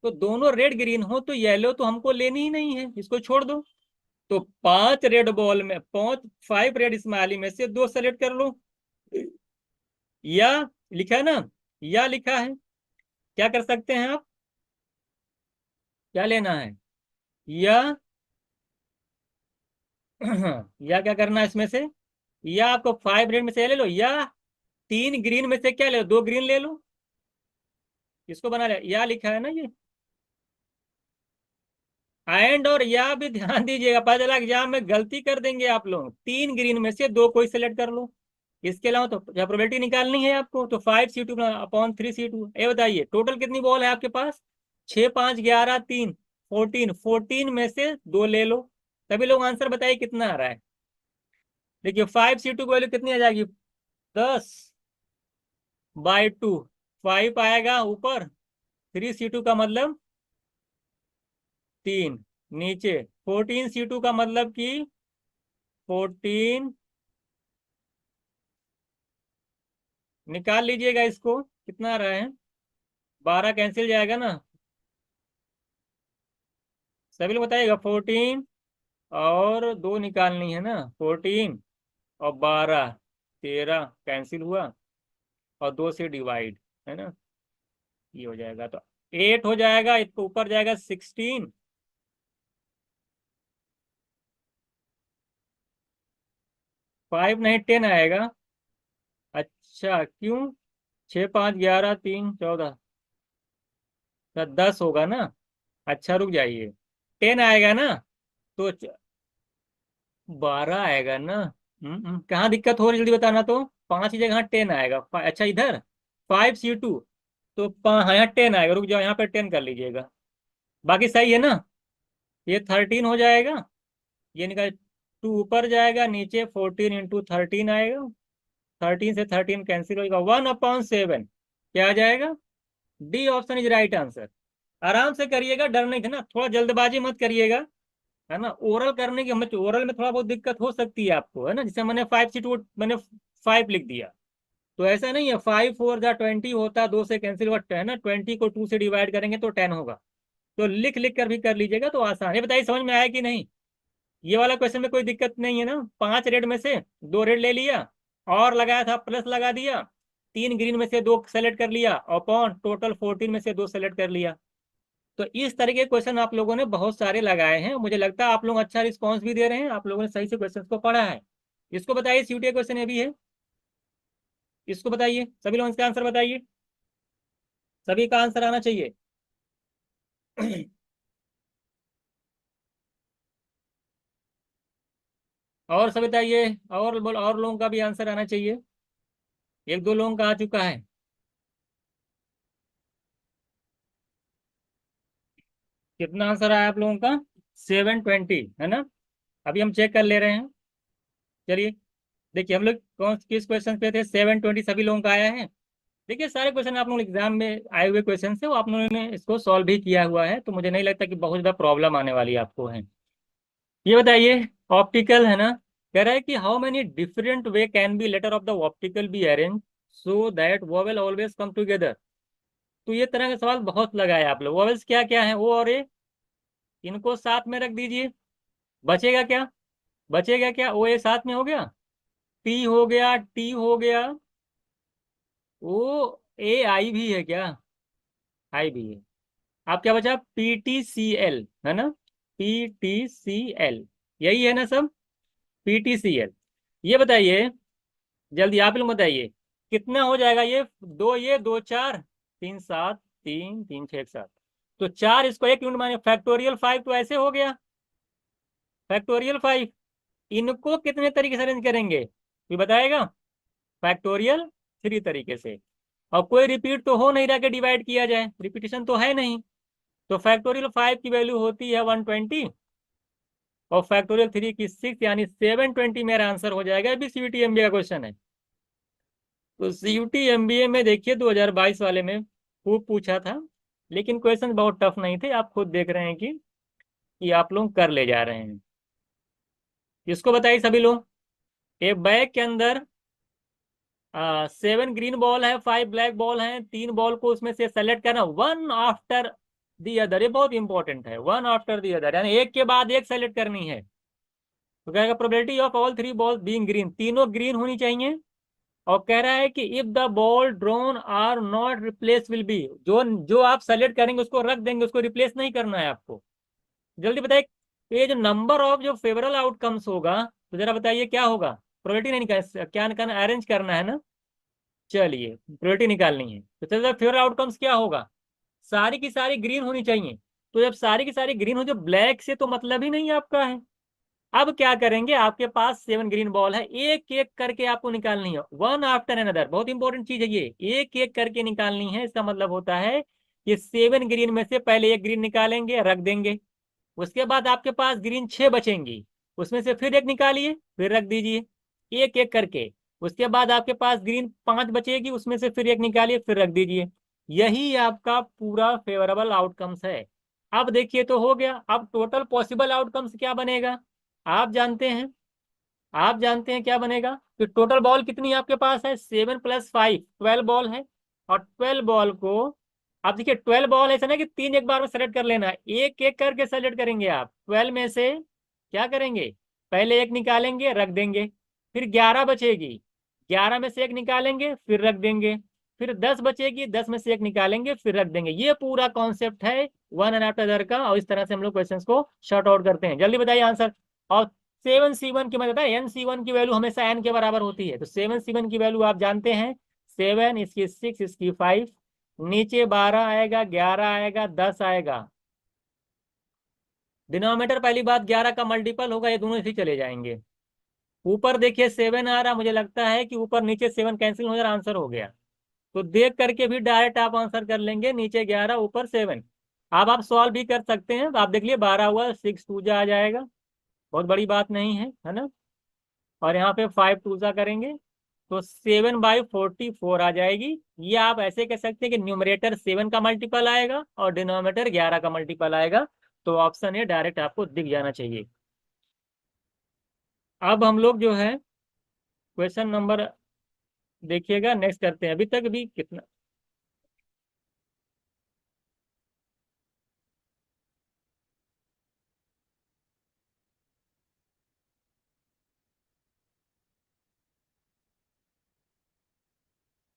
तो दोनों रेड ग्रीन हो तो येलो तो हमको लेनी ही नहीं है, इसको छोड़ दो। तो 5 रेड बॉल में 5 रेड स्माइली में से 2 सेलेक्ट कर लो। या लिखा है ना, या लिखा है। क्या कर सकते हैं आप? क्या लेना है? या या क्या करना है इसमें से? या आपको 5 रेड में से ले लो, या 3 ग्रीन में से क्या ले लो, 2 ग्रीन ले लो। इसको बना ले, या लिखा है ना ये। एंड और या भी ध्यान दीजिएगा, पता चला एग्जाम में गलती कर देंगे आप लोग। 3 ग्रीन में से 2 कोई सेलेक्ट कर लो। इसके अलावा तो प्रोबेबिलिटी निकालनी है आपको, तो 5C2/3C2। ये बताइए टोटल कितनी बॉल है आपके पास? 6, 5, 11, 3, 14। 14 में से 2 ले लो। सभी लोग आंसर बताइए कितना आ रहा है। देखिए 5C2 की वैल्यू कितनी आ जाएगी? 10/2। 5 आएगा ऊपर, 3C2 का मतलब 3 नीचे। 14C2 का मतलब कि 14। निकाल लीजिएगा इसको, कितना आ रहा है? 12 कैंसिल जाएगा ना। सभी लोग बताइएगा। 14 और 2 निकालनी है ना, 14 और 12, 13 कैंसिल हुआ और 2 से डिवाइड, है ना? ये हो जाएगा तो 8 हो जाएगा। इसको ऊपर जाएगा 16। 5 नहीं 10 आएगा। अच्छा क्यों? 6, 5, 11, 3, 14, तो 10 होगा ना। अच्छा रुक जाइए, 10 आएगा ना, तो 12 आएगा ना। कहाँ दिक्कत हो रही है, जल्दी बताना। तो 5 की जगह 10 आएगा। अच्छा इधर 5C2, तो हाँ यहाँ 10 आएगा। रुक जाओ, यहाँ पे 10 कर लीजिएगा। बाकी सही है ना? ये 13 हो जाएगा। ये निकल 2 ऊपर जाएगा, नीचे 14 × 13 आएगा। 13 से 13 कैंसिल होगा, 1/7 क्या आ जाएगा? D option is right answer. आराम से करिएगा, डर नहीं था ना, थोड़ा जल्दबाजी मत करिएगा, है ना। ओरल करने की हमें ओरल में थोड़ा बहुत दिक्कत हो सकती है आपको, है ना। जैसे मैंने 5 मैंने 5 लिख दिया, तो ऐसा नहीं है 5 4 जा 20 होता, 2 से कैंसिल हुआ, है ना, 20 को 2 से डिवाइड करेंगे तो 10 होगा। तो लिख लिख कर भी कर लीजिएगा तो आसान है। बताइए समझ में आया कि नहीं। ये वाला क्वेश्चन में कोई दिक्कत नहीं है ना। 5 रेड में से 2 रेड ले लिया, और लगाया था प्लस लगा दिया, 3 ग्रीन में से 2 सेलेक्ट कर लिया, अपॉन टोटल 14 में से 2 सेलेक्ट कर लिया। तो इस तरह के क्वेश्चन आप लोगों ने बहुत सारे लगाए हैं, मुझे लगता है आप लोग अच्छा रिस्पॉन्स भी दे रहे हैं, आप लोगों ने सही से क्वेश्चन को पढ़ा है। इसको बताइए, सीयूटी क्वेश्चन ये भी है, इसको बताइए, सभी लोग इसका आंसर बताइए, सभी का आंसर आना चाहिए। और सब बताइए, और बोल, और लोगों का भी आंसर आना चाहिए। एक दो लोगों का आ चुका है। कितना आंसर आया आप लोगों का? 720, है ना। अभी हम चेक कर ले रहे हैं। चलिए देखिए, हम लोग कौन किस क्वेश्चन पे थे। 720 सभी लोगों का आया है। देखिए सारे क्वेश्चन आप लोग एग्जाम में आए हुए क्वेश्चन से, वो आप लोगों ने इसको सॉल्व भी किया हुआ है, तो मुझे नहीं लगता कि बहुत ज़्यादा प्रॉब्लम आने वाली आपको है। ये बताइए, ऑप्टिकल है ना, कह रहा है कि how many different way can be letter of the optical be arrange so that vowel always come together. तो ये तरह का सवाल बहुत लगाया आप लोग। वोवेल्स क्या क्या है, ओ और ए, इनको साथ में रख दीजिए। बचेगा क्या? बचेगा क्या? ओ ए साथ में हो गया, पी हो गया, टी हो गया, ओ ए आई भी है क्या? आई भी है। आप क्या बचा? पी टी सी एल, है ना, पी टी सी एल, यही है ना सब, पी टी सी एल। ये बताइए, जल्दी आप लोग बताइए, कितना हो जाएगा ये? दो ये, दो चार, 3 7, 3 3 6 7, तो 4 इसको 1 यूनिट माने फैक्टोरियल 5, तो ऐसे हो गया फैक्टोरियल 5। इनको कितने तरीके से अरेंज करेंगे ये बताएगा? फैक्टोरियल 3 तरीके से। और कोई रिपीट तो हो नहीं रहा कि डिवाइड किया जाए, रिपीटिशन तो है नहीं। तो फैक्टोरियल 5 की वैल्यू होती है 120, और फैक्टोरियल 3 की 6, यानी 720 मेरा आंसर हो जाएगा। अभी सीयूटी एमबीए का क्वेश्चन है। तो सीयूटी एमबीए में देखिए 2022 वाले में खूब पूछा था, लेकिन क्वेश्चन बहुत टफ नहीं थे। आप खुद देख रहे हैं कि आप लोग कर ले जा रहे हैं। इसको बताइए सभी लोग, एक बैग के अंदर 7 ग्रीन बॉल है, 5 ब्लैक बॉल है, 3 बॉल को उसमें से सेलेक्ट करना, वन आफ्टर दी अदर। ये बहुत इंपॉर्टेंट है, वन आफ्टर दी अदर, यानी एक के बाद एक सेलेक्ट करनी है। तो कहेगा probability of all 3 ball being green, तीनों ग्रीन होनी चाहिए। और कह रहा है कि if the ball drawn are not replace will be, जो जो आप सेलेक्ट करेंगे उसको रख देंगे, उसको रिप्लेस नहीं करना है आपको। जल्दी बताइए, तो ये जो नंबर ऑफ जो फेवरेबल आउटकम्स होगा, तो जरा बताइए क्या होगा? प्रोबेबिलिटी नहीं निकाल, क्या करना, अरेंज करना है ना। चलिए प्रोबेबिलिटी निकालनी है, तो चलिए फेवरेबल आउटकम्स क्या होगा? सारी की सारी ग्रीन होनी चाहिए। तो जब सारी की सारी ग्रीन हो, जो ब्लैक से तो मतलब ही नहीं आपका है। अब क्या करेंगे, आपके पास 7 ग्रीन बॉल है, एक एक करके आपको निकालनी है, वन आफ्टर अनदर। बहुत इंपॉर्टेंट चीज है ये, एक एक करके निकालनी है। इसका मतलब होता है कि 7 ग्रीन में से पहले एक ग्रीन निकालेंगे, रख देंगे। उसके बाद आपके पास ग्रीन 6 बचेंगी, उसमें से फिर एक निकालिए, फिर रख दीजिए, एक एक करके। उसके बाद आपके पास ग्रीन 5 बचेगी, उसमें से फिर एक निकालिए, फिर रख दीजिए। यही आपका पूरा फेवरेबल आउटकम्स है। अब देखिए तो हो गया। अब टोटल पॉसिबल आउटकम्स क्या बनेगा? आप जानते हैं, आप जानते हैं क्या बनेगा कि टोटल बॉल कितनी आपके पास है? 7 + 5, 12 बॉल है। और 12 बॉल को, आप देखिए 12 बॉल ऐसा ना कि 3 एक बार में सेलेक्ट कर लेना, एक एक करके सेलेक्ट करेंगे आप। 12 में से क्या करेंगे, पहले एक निकालेंगे, रख देंगे, फिर 11 बचेगी, 11 में से एक निकालेंगे, फिर रख देंगे, फिर 10 बचेगी, 10 में से एक निकालेंगे, फिर रख देंगे। ये पूरा कॉन्सेप्ट है वन एंड आफ्टर अदर का, और इस तरह से हम लोग क्वेश्चन को शॉर्ट आउट करते हैं। जल्दी बताइए आंसर। और 7C1 की मतलब NC1 की वैल्यू हमेशा n के बराबर होती है, तो 7C1 की वैल्यू आप जानते हैं, 7, इसकी 6, इसकी 5, नीचे 12 आएगा, 11 आएगा, 10 आएगा। डिनोमिनेटर पहली बात 11 का मल्टीपल होगा, ये दोनों इसी चले जाएंगे। ऊपर देखिए 7 आ रहा, मुझे लगता है कि ऊपर नीचे 7 कैंसिल हो जाए, आंसर हो गया। तो देख करके भी डायरेक्ट आप आंसर कर लेंगे, नीचे 11 ऊपर 7। अब आप सॉल्व भी कर सकते हैं, तो आप देख लिए 12 हुआ, 6 2 जा आ जाएगा, बहुत बड़ी बात नहीं है ना। और यहाँ पे 5 2 सा करेंगे तो 7/44 आ जाएगी। ये आप ऐसे कह सकते हैं कि न्यूमरेटर 7 का मल्टीपल आएगा और डिनोमिनेटर 11 का मल्टीपल आएगा। तो ऑप्शन ए डायरेक्ट आपको दिख जाना चाहिए। अब हम लोग जो है क्वेश्चन नंबर देखिएगा, नेक्स्ट करते हैं। अभी तक भी कितना,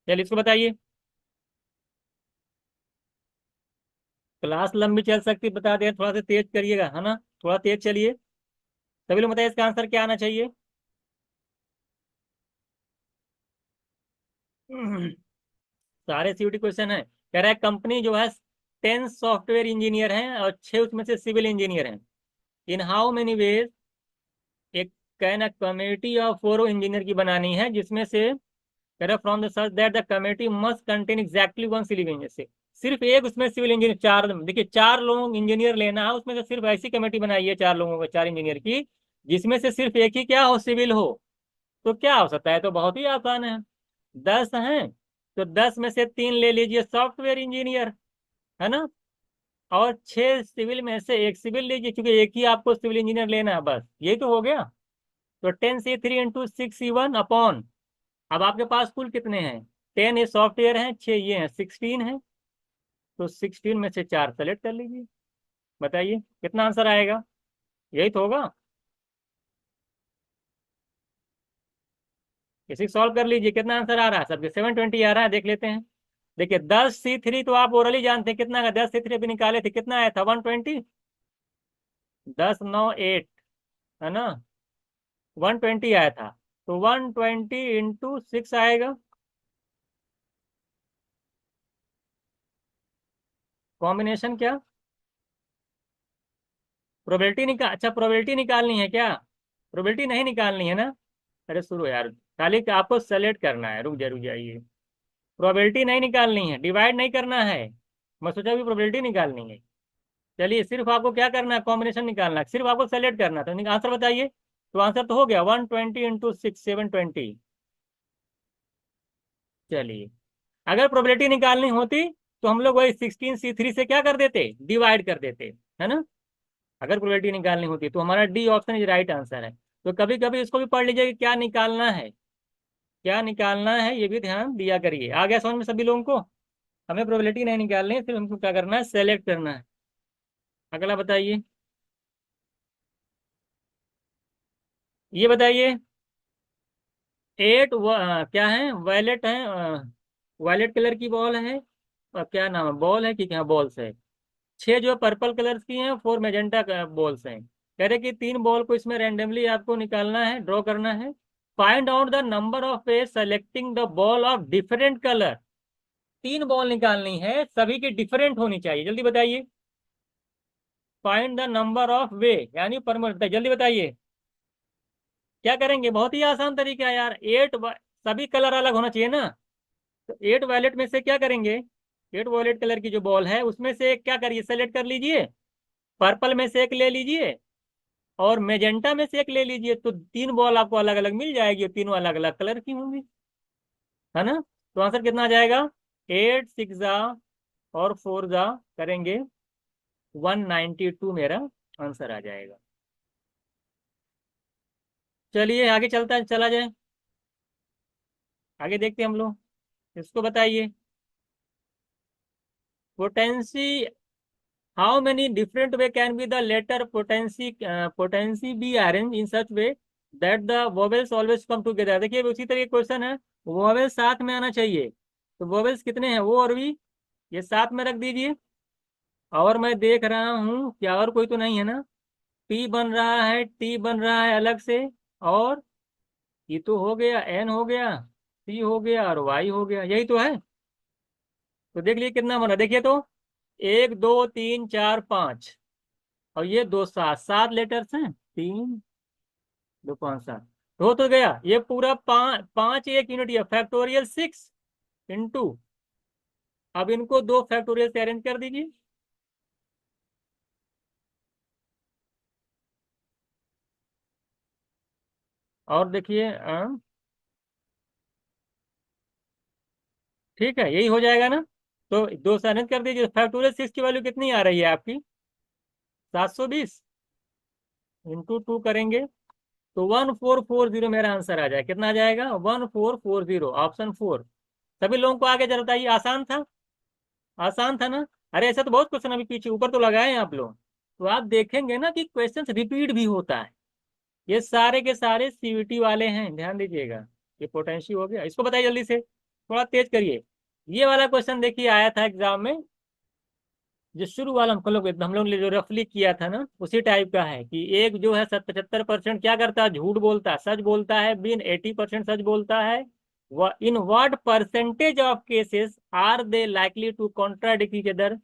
चलिए इसको बताइए। क्लास लंबी चल सकती, बता दें, थोड़ा सा तेज करिएगा, है ना, थोड़ा तेज चलिए। सभी लोग बताइए इसका आंसर क्या आना चाहिए। सारे सीयूटी क्वेश्चन है। कह रहा है कंपनी जो है 10 सॉफ्टवेयर इंजीनियर हैं और 6 उसमें से सिविल इंजीनियर हैं। इन हाउ मेनी वेज एक can a committee of 4 engineer की बनानी है, जिसमें से कह रहा from the search that the committee must contain exactly one civil engineer से। सिर्फ एक उसमें सिविल इंजीनियर, चार देखिए, 4 लोग इंजीनियर लेना है, उसमें से सिर्फ ऐसी कमेटी बनाई है 4 लोगों को, 4 इंजीनियर की, जिसमें से सिर्फ एक ही क्या हो, सिविल हो। तो क्या हो सकता है, तो बहुत ही आसान है। 10 हैं तो 10 में से 3 ले लीजिए सॉफ्टवेयर इंजीनियर, है ना, और 6 सिविल में से एक सिविल लीजिए, क्योंकि एक ही आपको सिविल इंजीनियर लेना है, बस यही तो हो गया। तो 10 से 3 इंटू 6 अपॉन, अब आपके पास कुल कितने हैं, 10 ये सॉफ्टवेयर हैं, 6 ये हैं, 16 है। तो 16 में से 4 सेलेक्ट कर लीजिए। बताइए कितना आंसर आएगा, यही तो होगा। इसी सॉल्व कर लीजिए, कितना आंसर आ रहा है सबके, 720 आ रहा है, देख लेते हैं। देखिए 10 C3 तो आप ओरली जानते हैं कितना का, 10 C3 भी निकाले थे, कितना आया था, 120। 10 9 8, है ना, 120 आया था। तो 120 इंटू 6 आएगा। कॉम्बिनेशन क्या, प्रोबेबिलिटी निकाल, अच्छा प्रोबेबिलिटी निकालनी है क्या, प्रोबेबिलिटी नहीं निकालनी है ना। अरे शुरू यार, खाली आपको सेलेक्ट करना है, रुक जाइए। प्रोबेबिलिटी नहीं निकालनी है, डिवाइड नहीं करना है। मैं सोचा भी प्रोबेबिलिटी निकालनी है। चलिए सिर्फ आपको क्या करना है, कॉम्बिनेशन निकालना है, सिर्फ आपको सेलेक्ट करना है, तो आंसर बताइए। तो आंसर तो हो गया 120 इंटू 6, 720। चलिए, अगर प्रोबेबिलिटी निकालनी होती तो हम लोग वही 16 C3 से क्या कर देते, डिवाइड कर देते, है ना। अगर प्रोबेबिलिटी निकालनी होती तो हमारा D option is right answer है। तो कभी कभी इसको भी पढ़ लीजिए कि क्या निकालना है, क्या निकालना है, ये भी ध्यान दिया करिए। आ गया समझ में सभी लोगों को। हमें प्रोबेबिलिटी नहीं निकालनी है, सिर्फ हमको क्या करना है, सेलेक्ट करना है। अगला बताइए, ये बताइए। 8 क्या है, वायलेट है, वायलेट कलर की बॉल है, और क्या नाम है, बॉल है कि क्या, बॉल्स है। 6 जो पर्पल कलर्स की हैं, 4 मेजेंटा बॉल्स हैं। कह रहे कि 3 बॉल को इसमें रैंडमली आपको निकालना है, ड्रॉ करना है। Find out the number of way selecting the ball of different colour. 3 ball निकालनी है, सभी की डिफरेंट होनी चाहिए, जल्दी बताइए। फाइंड द नंबर ऑफ वे यानी परमुट, जल्दी बताइए। क्या करेंगे, बहुत ही आसान तरीका है यार, सभी कलर अलग होना चाहिए ना। तो 8 वॉयलेट में से क्या करेंगे, 8 वॉयलेट कलर की जो बॉल है उसमें से एक क्या करिए, सेलेक्ट कर लीजिए। पर्पल में से एक ले लीजिए, और मेजेंटा में से एक ले लीजिए, तो 3 बॉल आपको अलग अलग मिल जाएगी, तीनों अलग अलग कलर की होंगी, है ना। तो आंसर कितना आ जाएगा, 8 6 जा और 4 जा करेंगे, 192 मेरा आंसर आ जाएगा। चलिए आगे चला जाए, आगे देखते हैं हम लोग। इसको बताइए, potency, how many different way can be the letter potency be arrange in such way that the vowels always come together. देखिए उसी तरह क्वेश्चन है, वोवेल्स साथ में आना चाहिए। तो वोवेल्स कितने हैं, वो और भी, ये साथ में रख दीजिए। और मैं देख रहा हूँ क्या, और कोई तो नहीं है ना। पी बन रहा है, टी बन रहा है अलग से, और ये तो हो गया, एन हो गया, सी हो गया, और वाई हो गया, यही तो है। तो देख लीजिए कितना बना, देखिए तो 1 2 3 4 5, और ये दो, 7 7 लेटर्स हैं, 3 2 5 7, तो गया ये पूरा 5 एक यूनिट, ये फैक्टोरियल 6 इंटू, अब इनको 2 फैक्टोरियल से अरेंज कर दीजिए। और देखिए ठीक है, यही हो जाएगा ना। तो 2 से अरेंज कर दीजिए, फैक्टोरियल 6 की वैल्यू कितनी आ रही है आपकी, 720 इंटू 2 करेंगे तो 1440 मेरा आंसर आ जाएगा। कितना आ जाएगा? 1440, ऑप्शन 4। सभी लोगों को आगे जरा बताइए, आसान था? आसान था ना? अरे ऐसा तो बहुत क्वेश्चन अभी पीछे ऊपर तो लगाए हैं आप लोग, तो आप देखेंगे ना कि क्वेश्चन रिपीट भी होता है। ये सारे के सारे सीवीटी वाले हैं, ध्यान दीजिएगा। ये पोटेंशियल हो गया, इसको बताइए जल्दी से, थोड़ा तेज करिए। ये वाला क्वेश्चन देखिए आया था एग्जाम में, जो शुरू वाला हम लोग ने जो रफली किया था ना, उसी टाइप का है कि एक जो है 75% क्या करता है? झूठ बोलता है, सच बोलता है। बिन 80% सच बोलता है। In what percentage of cases are they likely to contradict each other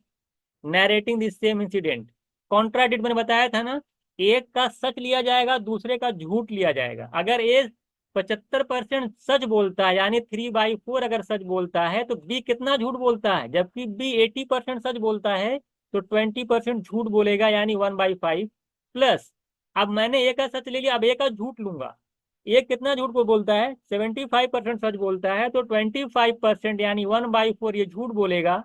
narrating the same incident? Contradict मैंने बताया था ना, एक का सच लिया जाएगा, दूसरे का झूठ लिया जाएगा। अगर ए 75% सच बोलता है, यानी 3/4 अगर सच बोलता है, तो बी कितना झूठ बोलता है? जबकि बी 80% सच बोलता है, तो 20% झूठ बोलेगा, यानी 1/5 प्लस। अब मैंने ए का सच ले लिया, अब ए का झूठ लूंगा। ए कितना झूठ को बोलता है? 75% सच बोलता है, तो 25% यानी 1/4 ये झूठ बोलेगा।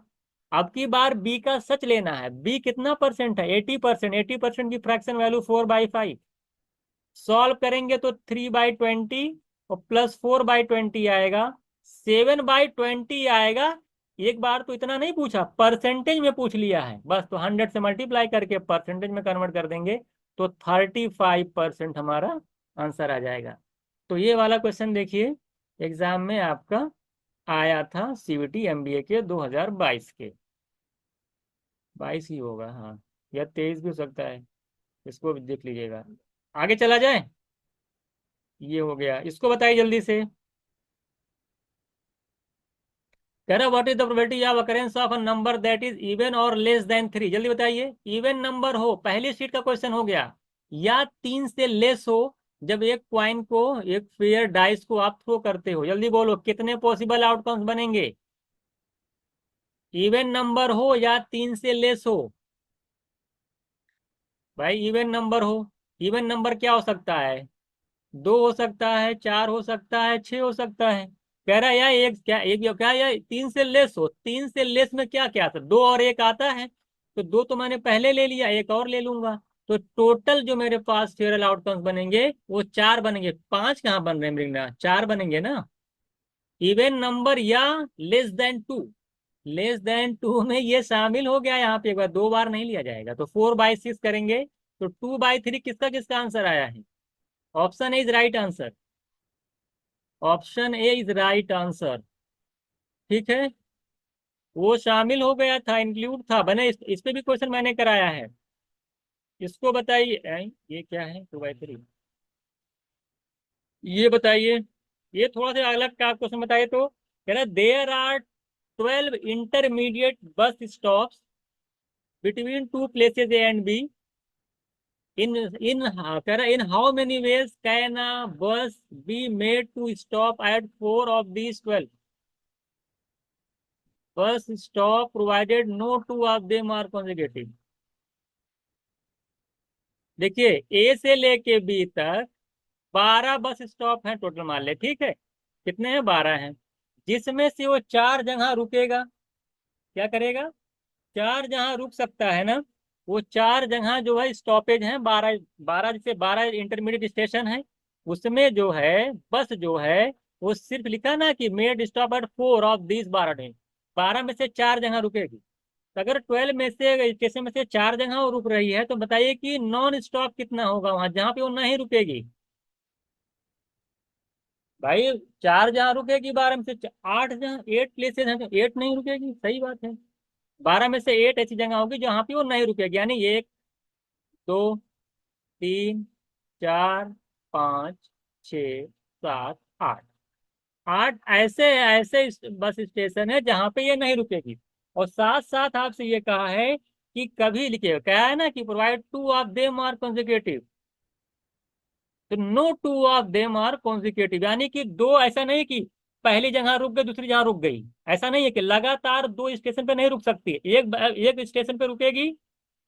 अब की बार बी का सच लेना है। बी कितना परसेंट है? 80%। 80% की फ्रैक्शन वैल्यू 4/5। सॉल्व करेंगे तो 3/20 और प्लस 4/20 आएगा, 7/20 आएगा। एक बार तो इतना नहीं पूछा, परसेंटेज में पूछ लिया है बस, तो 100 से मल्टीप्लाई करके परसेंटेज में कन्वर्ट कर देंगे, तो 35% हमारा आंसर आ जाएगा। तो ये वाला क्वेश्चन देखिए, एग्जाम में आपका आया था सीवीटी एमबीए के 2022 के। 22 ही होगा, हाँ, या 23 भी हो सकता है। इसको भी देख लीजिएगा। आगे चला जाए। ये हो गया, इसको बताइए जल्दी से। कह रहा what is the probability of occurrence of a number that is even और लेस देन 3? जल्दी बताइए। इवन नंबर हो, पहली शीट का क्वेश्चन हो गया, या 3 से लेस हो। जब एक क्वाइन को, एक फेयर डाइस को आप थ्रो करते हो, जल्दी बोलो कितने पॉसिबल आउटकम्स बनेंगे? इवन नंबर हो या 3 से लेस हो? भाई इवन नंबर हो। इवन नंबर क्या हो सकता है? 2 हो सकता है, 4 हो सकता है, 6 हो सकता है। कह रहा है यार एक क्या, एक क्या यार 3 से लेस हो। 3 से लेस में क्या क्या आता? 2 और 1 आता है, तो 2 तो मैंने पहले ले लिया, एक और ले लूंगा। तो टोटल जो मेरे पास फेयरल आउटकम्स बनेंगे वो 4 बनेंगे। 5 कहाँ बन रहे हैं मृगना? 4 बनेंगे ना। इवन नंबर या लेस देन 2। लेस देन 2 में ये शामिल हो गया यहाँ पे, एक बार 2 बार नहीं लिया जाएगा, तो 4/6 करेंगे। तो 2/3 किसका किसका आंसर आया है? Option A is right answer. Option A is right answer. ठीक है, वो शामिल हो गया था, इंक्लूड था, बने इस पे भी क्वेश्चन मैंने कराया है। इसको बताइए। ये क्या है 2/3? ये बताइए, ये थोड़ा सा अलग का क्वेश्चन बताइए तो। कह रहा there are 12 intermediate bus stops between two places A and B. In कह रहा in how many ways can a bus be made to stop at 4 of these 12? Bus stop provided no two of them are consecutive. देखिए, A से लेके B तक 12 bus stop हैं total, मान ले, ठीक है। कितने हैं? 12 हैं। जिसमें से वो 4 जगह रुकेगा। क्या करेगा? 4 जगह रुक सकता है ना। वो 4 जगह जो है स्टॉपेज हैं, 12 12, जैसे 12 इंटरमीडिएट स्टेशन है। उसमें जो है बस जो है, वो सिर्फ लिखा ना कि made stop at 4 of these 12 day. 12 में से 4 जगह रुकेगी। तो अगर 12 में से स्टेशन में से 4 जगह वो रुक रही है, तो बताइए कि नॉन स्टॉप कितना होगा वहां जहाँ पे वो नहीं रुकेगी? भाई 4 जहाँ रुकेगी, 12 में से 8 जहाँ, 8 प्लेसेस हैं, तो 8 नहीं रुकेगी, सही बात है। 12 में से 8 ऐसी जगह होगी जहाँ पे वो नहीं रुकेगी, यानी 1, 2, 3, 4, 5, 6, 7, 8। 8 ऐसे ऐसे बस स्टेशन है जहाँ पे ये नहीं रुकेगी। और साथ साथ आपसे ये कहा है कि कभी लिखे, क्या है ना कि provide 2 of them are consecutive. तो no 2 of them are consecutive, यानी कि दो, ऐसा नहीं कि पहली जगह रुक गई दूसरी जगह रुक गई। ऐसा नहीं है कि लगातार 2 स्टेशन पे नहीं रुक सकती। एक एक स्टेशन पे रुकेगी,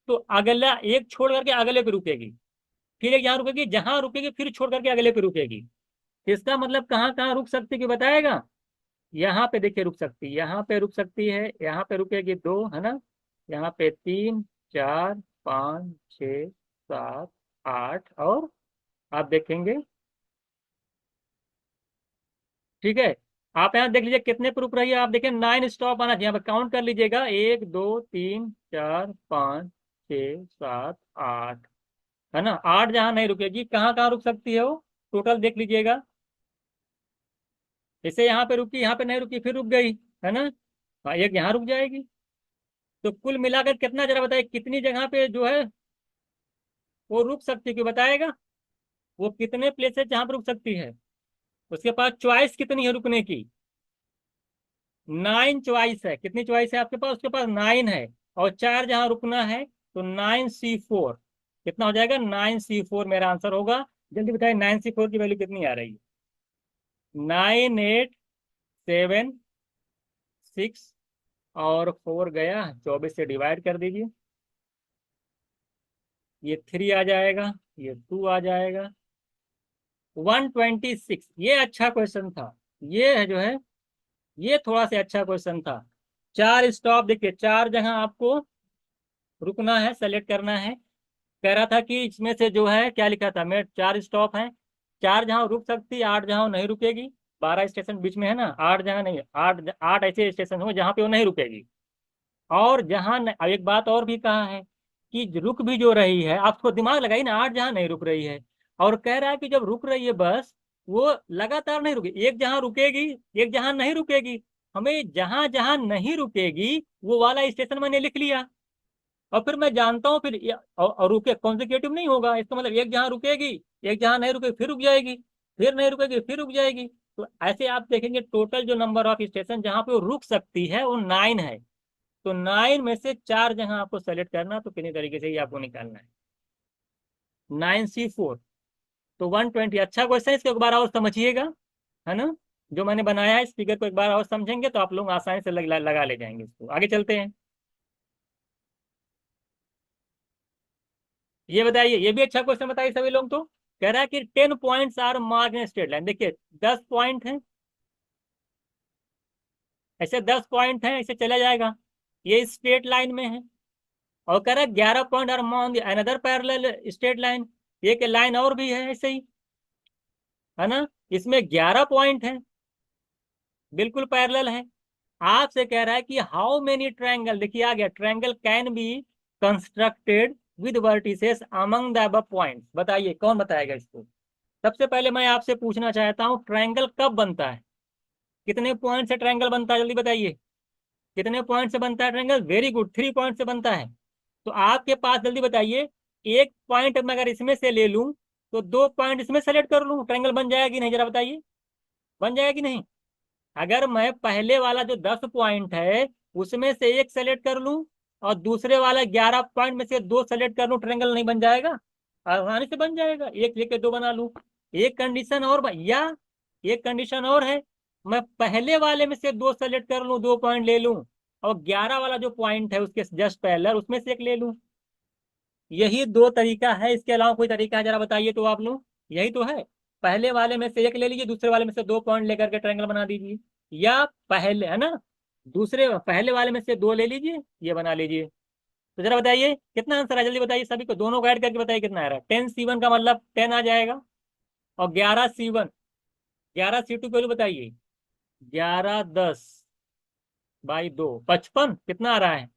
तो अगला एक छोड़ करके अगले पे रुकेगी। फिर एक यहाँ रुकेगी, जहां रुकेगी फिर छोड़ करके अगले पे रुकेगी। इसका मतलब कहाँ कहाँ रुक सकती है कि बताएगा? यहाँ पे देखिए रुक सकती है, यहाँ पे रुक सकती है, यहाँ पे रुकेगी 2, है ना, यहाँ पे 3, 4, 5 6 7 8 और आप देखेंगे, ठीक है। आप यहाँ देख लीजिए कितने पे रुक रही है, आप देखिए 9 स्टॉप आना चाहिए। यहाँ पे काउंट कर लीजिएगा, 1 2 3 4 5 6 7 8, है ना। 8 जहाँ नहीं रुकेगी, कहाँ कहाँ रुक सकती है वो, टोटल देख लीजिएगा। जैसे यहाँ पे रुकी, यहाँ पे नहीं रुकी, फिर रुक गई, है ना। हाँ, एक यहाँ रुक जाएगी। तो कुल मिलाकर कितना, जरा बताइए कितनी जगह पे जो है वो रुक सकती है, क्यों बताएगा। वो कितने प्लेसेस जहाँ पे रुक सकती है, उसके पास चॉइस कितनी है रुकने की। 9 चॉइस है। कितनी चॉइस है आपके पास, उसके पास 9 है। और 4 जहाँ रुकना है, तो 9C4 कितना हो जाएगा, 9C4 मेरा आंसर होगा। जल्दी बताइए 9C4 की वैल्यू कितनी आ रही है। 9 8 7 6 और 4 गया, 24 से डिवाइड कर दीजिए। ये 3 आ जाएगा, ये 2 आ जाएगा, 126। ये अच्छा क्वेश्चन था। ये है जो है, ये थोड़ा सा अच्छा क्वेश्चन था। 4 स्टॉप देखिए, 4 जगह आपको रुकना है, सेलेक्ट करना है। कह रहा था कि इसमें से जो है क्या लिखा था मैं, 4 स्टॉप हैं। 4 जहाँ रुक सकती, 8 जहाँ नहीं रुकेगी। 12 स्टेशन बीच में है ना, 8 जहाँ नहीं, 8 8 ऐसे स्टेशन हो जहाँ पे वो नहीं रुकेगी। और जहाँ अब एक बात और भी कहा है कि रुक भी जो रही है, आपको दिमाग लगाई ना, 8 जहाँ नहीं रुक रही है। और कह रहा है कि जब रुक रही है बस, वो लगातार नहीं रुकेगी, एक जहाँ रुकेगी, एक जहाँ नहीं रुकेगी। हमें जहाँ जहाँ नहीं रुकेगी वो वाला स्टेशन मैंने लिख लिया। और फिर मैं जानता हूँ फिर और रुके कॉन्जिक्यूटिव नहीं होगा, इसका मतलब एक जहाँ रुकेगी, एक जहाँ नहीं रुकेगी, फिर रुक जाएगी, फिर नहीं रुकेगी, फिर रुक जाएगी। तो ऐसे आप देखेंगे टोटल जो नंबर ऑफ स्टेशन जहाँ पे वो रुक सकती है वो 9 है। तो 9 में से 4 जगह आपको सेलेक्ट करना, तो किसी तरीके से ही आपको निकालना है। 9C4, तो 120। अच्छा क्वेश्चन, इसको एक बार और समझिएगा, है ना। जो मैंने बनाया है इस फिगर को एक बार और समझेंगे तो आप लोग आसानी से लगा ले जाएंगे इसको। आगे चलते हैं। ये बताइए, ये भी अच्छा क्वेश्चन बताइए सभी लोग। तो कह रहा है कि 10 points are mark in straight line. देखिए 10 पॉइंट हैं, ऐसे 10 पॉइंट हैं, ऐसे चला जाएगा, ये स्ट्रेट लाइन में है। और कह रहा है 11 point are on another parallel straight line. एक लाइन और भी है ऐसे ही, है ना। इसमें 11 पॉइंट हैं, बिल्कुल पैरेलल है। आपसे कह रहा है कि हाउ मेनी ट्रायंगल, देखिए आ गया, triangle can be constructed with vertices among the above points. बताइए कौन बताएगा इसको। सबसे पहले मैं आपसे पूछना चाहता हूँ, ट्रायंगल कब बनता है, कितने पॉइंट से ट्रायंगल बनता है, जल्दी बताइए। कितने पॉइंट से बनता है ट्रायंगल, वेरी गुड, 3 पॉइंट से बनता है। तो आपके पास, जल्दी बताइए, एक पॉइंट मैं अगर इसमें से ले लूं, तो 2 पॉइंट इसमें सेलेक्ट कर लूं, ट्रायंगल बन जाएगा कि नहीं, जरा बताइए। बन जाएगा कि नहीं। अगर मैं पहले वाला जो 10 पॉइंट है उसमें से एक सेलेक्ट कर लूं, और दूसरे वाला 11 पॉइंट में से 2 सेलेक्ट कर लूं, ट्रायंगल नहीं बन जाएगा। आसानी से बन जाएगा, एक लेके 2 बना लूं। एक कंडीशन और या एक कंडीशन और है, मैं पहले वाले में से 2 सेलेक्ट कर लूं, 2 पॉइंट ले लूं, और 11 वाला जो पॉइंट है उसके जस्ट पहले उसमें से एक ले लूं। यही 2 तरीका है, इसके अलावा कोई तरीका है, जरा बताइए तो आप लोग। यही तो है, पहले वाले में से एक ले लीजिए, दूसरे वाले में से 2 पॉइंट लेकर के ट्रायंगल बना दीजिए। या पहले, है ना, दूसरे पहले वाले में से 2 ले लीजिए, ये बना लीजिए। तो जरा बताइए कितना आंसर है, जल्दी बताइए, सभी को दोनों को ऐड करके बताइए कितना आ रहा है। 10C1 का मतलब 10 आ जाएगा, और 11C1, 11C2 की वैल्यू बताइए। 11 10/2 55 कितना आ रहा है।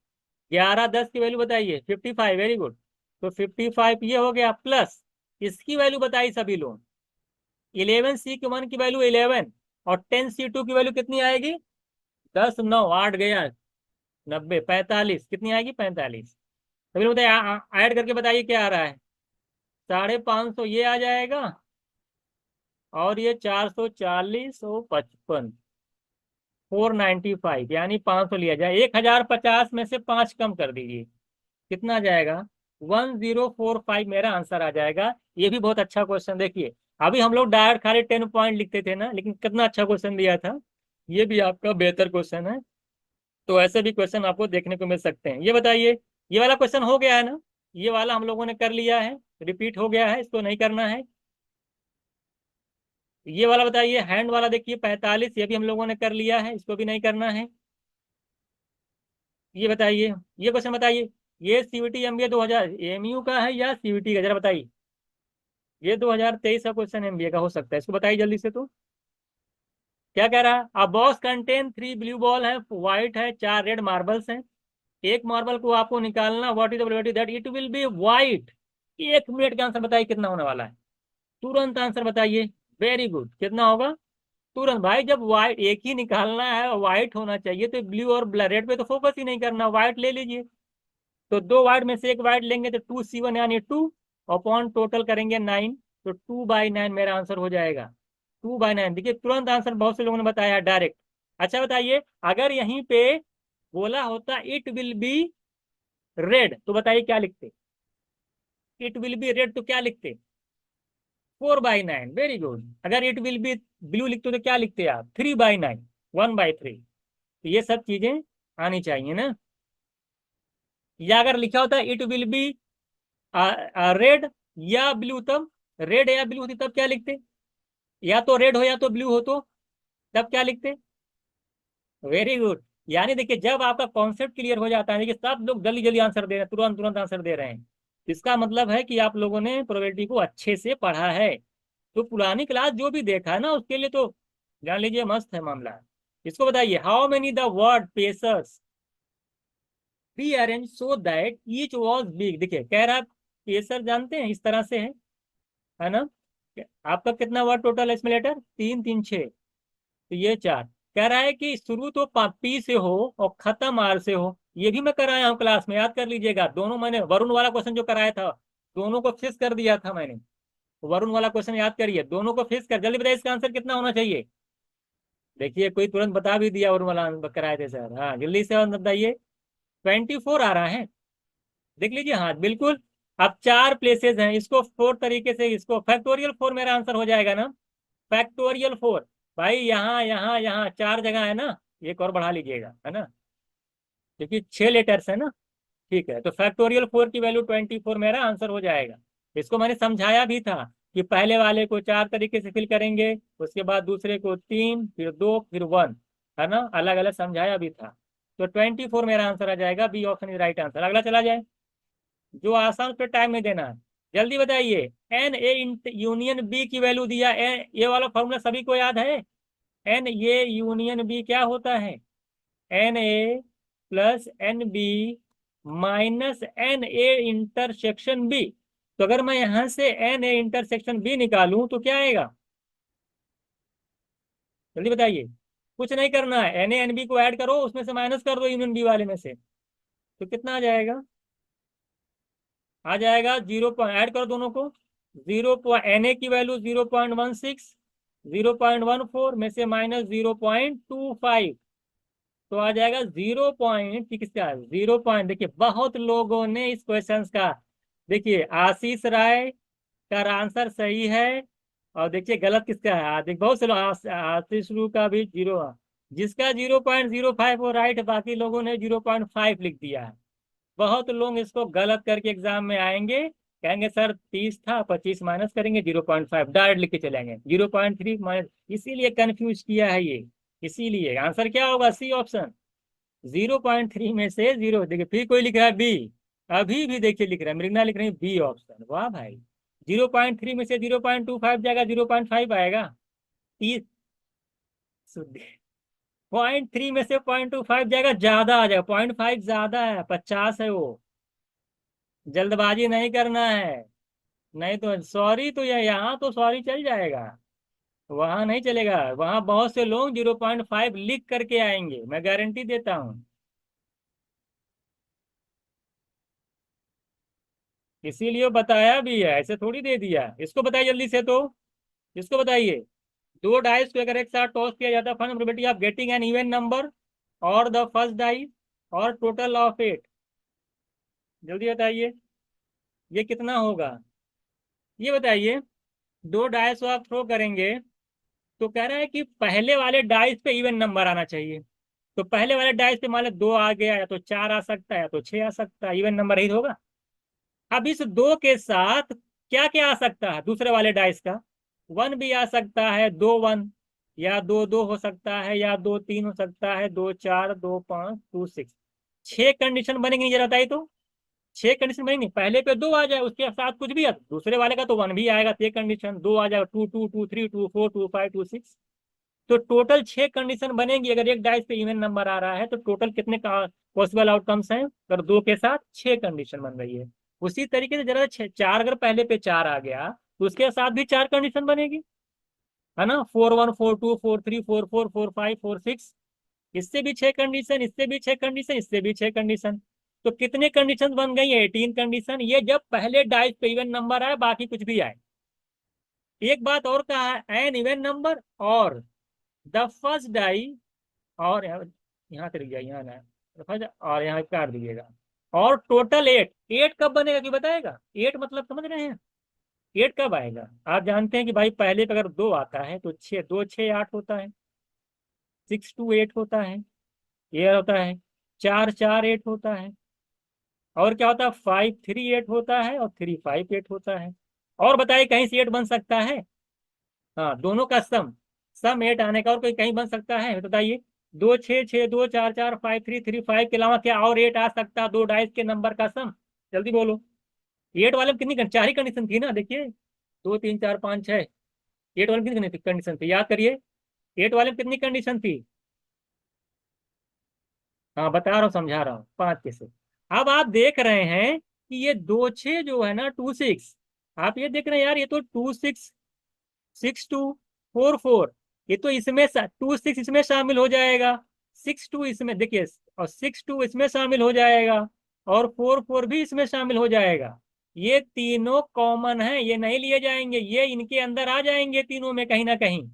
11 10 की वैल्यू बताइए, 55, वेरी गुड। तो 55 ये हो गया, प्लस इसकी वैल्यू बताइए सभी लोग। 11C1 की वैल्यू 11, और 10C2 की वैल्यू कितनी आएगी, 10 9 8 गया, 90 45 कितनी आएगी, 45। सभी लोग बताइए, ऐड करके बताइए क्या आ रहा है। 550 ये आ जाएगा, और ये 440 और 55, 495, यानी 500 लिया जाए, 1050 में से 5 कम कर दीजिए, कितना आ जाएगा, 1045 मेरा आंसर आ जाएगा। ये भी बहुत अच्छा क्वेश्चन, देखिए अभी हम लोग डायरेक्ट खाली 10 पॉइंट लिखते थे ना, लेकिन कितना अच्छा क्वेश्चन दिया था। ये भी आपका बेहतर क्वेश्चन है। तो ऐसे भी क्वेश्चन आपको देखने को मिल सकते हैं। ये बताइए, ये वाला क्वेश्चन हो गया है ना, ये वाला हम लोगों ने कर लिया है, रिपीट हो गया है, इसको नहीं करना है। ये वाला बताइए, हैंड वाला देखिए 45, ये भी हम लोगों ने कर लिया है, इसको भी नहीं करना है। ये बताइए, ये क्वेश्चन बताइए, ये सीवीटी एमबीए 2000 एमयू का है या सीवीटी का, जरा बताइए। ये 2023 का क्वेश्चन एमबीए का हो सकता है, इसको बताइए जल्दी से। तो क्या कह रहा है, अ बॉक्स कंटेन 3 ब्लू बॉल है, व्हाइट है, 4 रेड मार्बल्स हैं। एक मार्बल को आपको निकालना, what is the probability that it will be white. 1 minute का आंसर बताइए कितना होने वाला है, तुरंत आंसर बताइए। वेरी गुड, कितना होगा तुरंत भाई। जब व्हाइट एक ही निकालना है और व्हाइट होना चाहिए तो ब्लू और रेड पे तो फोकस ही नहीं करना, व्हाइट ले लीजिए। तो 2 व्हाइट में से एक व्हाइट लेंगे तो 2C1 यानी 2 अपॉन टोटल करेंगे 9, तो 2/9 मेरा आंसर हो जाएगा। 2/9, देखिए तुरंत आंसर बहुत से लोगों ने बताया डायरेक्ट। अच्छा बताइए, अगर यहीं पे बोला होता इट विल बी रेड तो बताइए क्या लिखते। इट विल बी रेड तो क्या लिखते, 4/9। Very good. अगर इट विल बी ब्लू लिखते तो क्या लिखते आप, 3/9, 1/3। तो ये सब चीजें आनी चाहिए ना। या अगर लिखा होता इट विल बी रेड या ब्लू, तब रेड या ब्लू होती तब क्या लिखते, या तो रेड हो या तो ब्लू हो, तो तब क्या लिखते। Very good. यानी देखिए जब आपका कॉन्सेप्ट क्लियर हो जाता है, देखिए सब लोग जल्दी जल्दी आंसर दे रहे हैं, तुरंत तुरंत आंसर दे रहे हैं, इसका मतलब है कि आप लोगों ने प्रोबेबिलिटी को अच्छे से पढ़ा है। तो पुरानी क्लास जो भी देखा है ना उसके लिए तो जान लीजिए मस्त है मामला। इसको बताइए, how many the word pacers B arrange so that each was big. देखिए कह रहा है पेसर जानते हैं इस तरह से है ना। आपका कितना वर्ड टोटल है इसमें लेटर, 3 3 6, तो ये 4। कह रहा है कि शुरू तो पी से हो और खत्म आर से हो। ये भी मैं कराया हूँ क्लास में, याद कर लीजिएगा। दोनों मैंने वरुण वाला क्वेश्चन जो कराया था, दोनों को फिक्स कर दिया था मैंने। वरुण वाला क्वेश्चन याद करिए, दोनों को फिक्स कर। जल्दी बताइए इसका आंसर कितना होना चाहिए। देखिए कोई तुरंत बता भी दिया, वरुण वाला कराए थे सर। हाँ जल्दी से बताइए। 24 आ रहा है, देख लीजिए। हाँ बिल्कुल। अब 4 प्लेसेस हैं, इसको 4 तरीके से, इसको फैक्टोरियल 4 मेरा आंसर हो जाएगा ना। फैक्टोरियल 4, भाई यहाँ यहाँ यहाँ 4 जगह है ना, एक और बढ़ा लीजिएगा है ना, क्योंकि 6 लेटर्स है ना। ठीक है, तो फैक्टोरियल 4 की वैल्यू 24 मेरा आंसर हो जाएगा। इसको मैंने समझाया भी था कि पहले वाले को 4 तरीके से फिल करेंगे, उसके बाद दूसरे को 3, फिर 2, फिर 1, है ना, अलग अलग समझाया भी था। तो 24 मेरा आंसर आ जाएगा, B option is right answer. अगला चला जाए, जो आसान उस पर टाइम नहीं देना है। जल्दी बताइए, एन ए यूनियन बी की वैल्यू दिया। ये वाला फॉर्मूला सभी को याद है। एन ए यूनियन बी क्या होता है, n A plus n B minus n A intersection B. तो अगर मैं यहां से एन ए इंटरसेक्शन बी निकालूं तो क्या आएगा, जल्दी बताइए। कुछ नहीं करना है, एन ए एन बी को ऐड करो, उसमें से माइनस कर दो यूनियन बी वाले में से, तो कितना आ जाएगा, आ जाएगा 0 ऐड करो दोनों को। 0 एन ए की वैल्यू 0.16, 0.14 में से माइनस 0.25, तो आ जाएगा 0 पॉइंट, किसका 0 देखिए बहुत लोगों ने इस क्वेश्चन का, देखिए आशीष राय का आंसर सही है, और देखिए गलत किसका है। देख बहुत से लोग आशीष रू का भी 0, जिसका 0.05 वो राइट, बाकी लोगों ने 0.5 लिख दिया है। बहुत लोग इसको गलत करके एग्जाम में आएंगे, कहेंगे सर 30 था, 25 माइनस करेंगे 0.5 डायरेक्ट लिख के चलेंगे, 0.3 माइनस, इसीलिए कंफ्यूज किया है ये। इसीलिए आंसर क्या होगा, सी ऑप्शन। 0.3 में से 0, देखिए फिर कोई लिख रहा है बी, अभी भी देखिए लिख रहा है मृगना, लिख रही है बी ऑप्शन। वाह भाई, 0.3 में से 0.25 जाएगा, 0.5 आएगा। 30, 0.3 में से 0.25 जाएगा, ज्यादा आ जाएगा, 0.5 ज्यादा है, 50 है वो। जल्दबाजी नहीं करना है, नहीं तो सॉरी, तो यहाँ तो सॉरी चल जाएगा, वहां नहीं चलेगा। वहां बहुत से लोग 0.5 लिख करके आएंगे, मैं गारंटी देता हूँ। इसीलिए बताया भी है, ऐसे थोड़ी दे दिया। इसको बताइए जल्दी से। तो इसको बताइए, 2 डाइस को अगर एक साथ टॉस किया जाता है, find probability of getting an even number और द फर्स्ट डाइस और टोटल ऑफ इट। जल्दी बताइए ये कितना होगा, ये बताइए। 2 डाइस को आप थ्रो करेंगे, तो कह रहा है कि पहले वाले डाइस पे इवन नंबर आना चाहिए। तो पहले वाले डाइस पे मान लो 2 आ गया, या तो 4 आ सकता है, या तो 6 आ सकता है, इवन नंबर ही होगा। अब इस 2 के साथ क्या क्या आ सकता है दूसरे वाले डाइस का, 1 भी आ सकता है, 2 1, या 2 2 हो सकता है, या 2 3 हो सकता है, 2 4, 2 5, 2 6। 6 कंडीशन बनेगी नहीं, जरा बताइए तो। छह कंडीशन बनेंगे, पहले पे दो आ जाए उसके साथ कुछ भी दूसरे वाले का तो वन भी आएगा, छह कंडीशन दो आ जाएगा, 2 2 2 3 2 4 2 5 2 6। तो टोटल छह कंडीशन बनेगी। अगर एक डाइस पे इवन नंबर आ रहा है तो टोटल कितने का पॉसिबल आउटकम्स हैं? अगर दो के साथ छह कंडीशन बन रही है। उसी तरीके से जरा चार, अगर पहले पे चार आ गया तो उसके साथ भी चार कंडीशन बनेगी, है ना। 4 1 4 2 4 3 4 4 4 5 4 6। इससे भी छह कंडीशन, इससे भी छह कंडीशन, इससे भी छह कंडीशन। तो कितने कंडीशन बन गई? 18 कंडीशन। ये जब पहले डाइस पे इवन नंबर आए, बाकी कुछ भी आए। एक बात और कहा है, एन इवन नंबर और द फर्स्ट डाई, और यहाँ से लिख जाए, यहाँ ना और यहाँ काट दीजिएगा। और टोटल एट। एट कब बनेगा कि बताएगा? एट मतलब समझ रहे हैं? एट कब आएगा? आप जानते हैं कि भाई पहले पे अगर दो आता है तो छः, दो छः आठ होता है, 6 2 8 होता है, ये होता है। चार चार एट होता है। और क्या होता है? 5 3 8 होता है, और 3 5 8 होता है। और बताइए कहीं से एट बन सकता है? हाँ, दोनों का सम, सम एट आने का और कोई कहीं बन सकता है बताइए? दो छः, छः दो, चार चार, 5 3 3 5 के अलावा क्या और एट आ सकता है? दो डाइस के नंबर का सम। जल्दी बोलो। एट वाले में कितनी चार ही कंडीशन थी ना, देखिए। 2 3 4 5 6। एट वाले में कितनी कंडीशन थी याद करिए? एट वाले में कितनी कंडीशन थी? हाँ बता रहा हूँ, समझा रहा हूँ, पांच के से। अब आप देख रहे हैं कि ये दो छः जो है ना, 2 6। आप ये देख रहे हैं यार, ये तो 2 6 6 2 4 4। ये तो इसमें 2 6 इसमें शामिल हो जाएगा, 6 2 इसमें देखिए, और 6 2 इसमें शामिल हो जाएगा, और 4 4 भी इसमें शामिल हो जाएगा। ये तीनों कॉमन है, ये नहीं लिए जाएंगे, ये इनके अंदर आ जाएंगे तीनों में कहीं ना कहीं।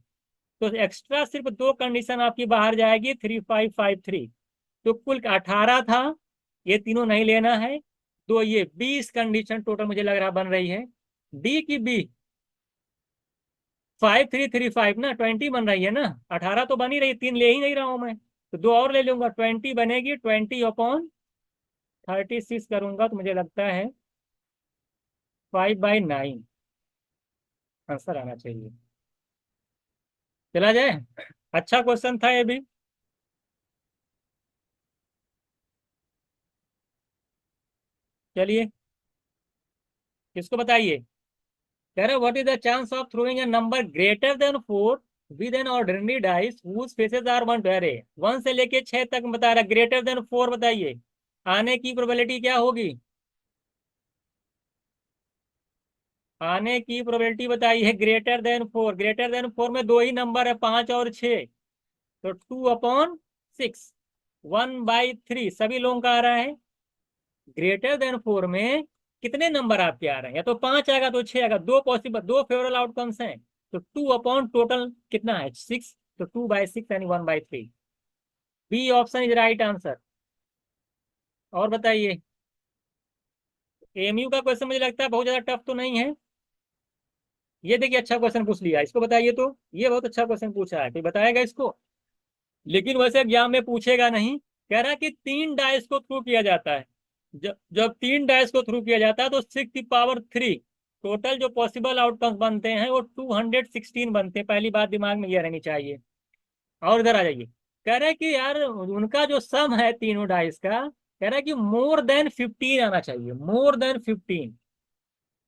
तो एक्स्ट्रा सिर्फ दो कंडीशन आपकी बाहर जाएगी, 3 5 5 3। तो कुल 18 था, ये तीनों नहीं लेना है। तो ये 20 कंडीशन टोटल मुझे लग रहा बन रही है। डी की बी, 5 3 3 5 ना, 20 बन रही है ना। 18 तो बन ही रही, तीन ले ही नहीं रहा हूं मैं, तो दो और ले लूंगा, 20 बनेगी। 20/36 करूंगा तो मुझे लगता है 5/9 आंसर आना चाहिए। चला जाए? अच्छा क्वेश्चन था ये भी। चलिए, किसको बताइए? कह रहे what is the chance of throwing a number greater than 4 with an ordinary dice whose faces are 1 2। अरे 1 से लेके 6 तक बता रहा, ग्रेटर देन 4 बताइए, आने की प्रोबेबिलिटी क्या होगी? आने की प्रोबेबिलिटी बताइए। ग्रेटर देन 4, ग्रेटर देन 4 में दो ही नंबर है, 5 और 6। तो 2/6, 1/3 सभी लोगों का आ रहा है। ग्रेटर देन 4 में कितने नंबर आपके आ रहे हैं? या तो 5 आएगा तो 6 आएगा, दो पॉसिबल, दो फेवरेबल आउटकम्स हैं। तो 2 अपॉन टोटल कितना है? 6। तो 2/6 यानी 1/3। B option is right answer. और बताइए। एमयू का क्वेश्चन मुझे लगता है बहुत ज्यादा टफ तो नहीं है। ये देखिए, अच्छा क्वेश्चन पूछ लिया, इसको बताइए तो। ये बहुत अच्छा क्वेश्चन पूछा है, कोई बताएगा इसको? लेकिन वैसे एग्जाम में पूछेगा नहीं। कह रहा है कि तीन डाइस को थ्रू किया जाता है। जब तीन डाइस को थ्रू किया जाता है तो 6 की पावर 3 टोटल जो पॉसिबल आउटकम्स बनते हैं वो 216 बनते हैं। पहली बात दिमाग में ये रहनी चाहिए। और इधर आ जाइए। कह रहा है कि यार उनका जो सम है तीनों डाइस का, कह रहा है कि मोर देन 15 आना चाहिए, मोर देन 15।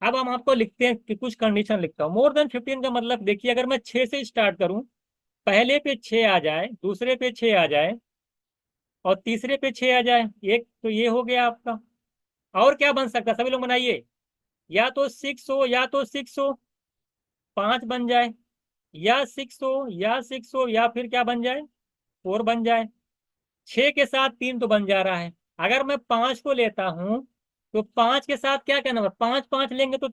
अब हम आपको लिखते हैं कि कुछ कंडीशन लिखता हूँ। मोर देन 15 का मतलब देखिए, अगर मैं 6 से स्टार्ट करूं, पहले पे 6 आ जाए, दूसरे पे 6 आ जाए, और तीसरे पे 6 आ जाए एक, तो ये हो गया आपका। और क्या बन सकता है? सभी लोग बनाइए। या तो 6 हो, या तो 6 हो, 5 बन जाए, या 6 हो, या 6 हो, या फिर क्या बन जाए? 4 बन जाए। 6 के साथ 3 तो बन जा रहा है। अगर मैं 5 को लेता हूं तो 5 के साथ क्या क्या नंबर? 5 5 लेंगे तो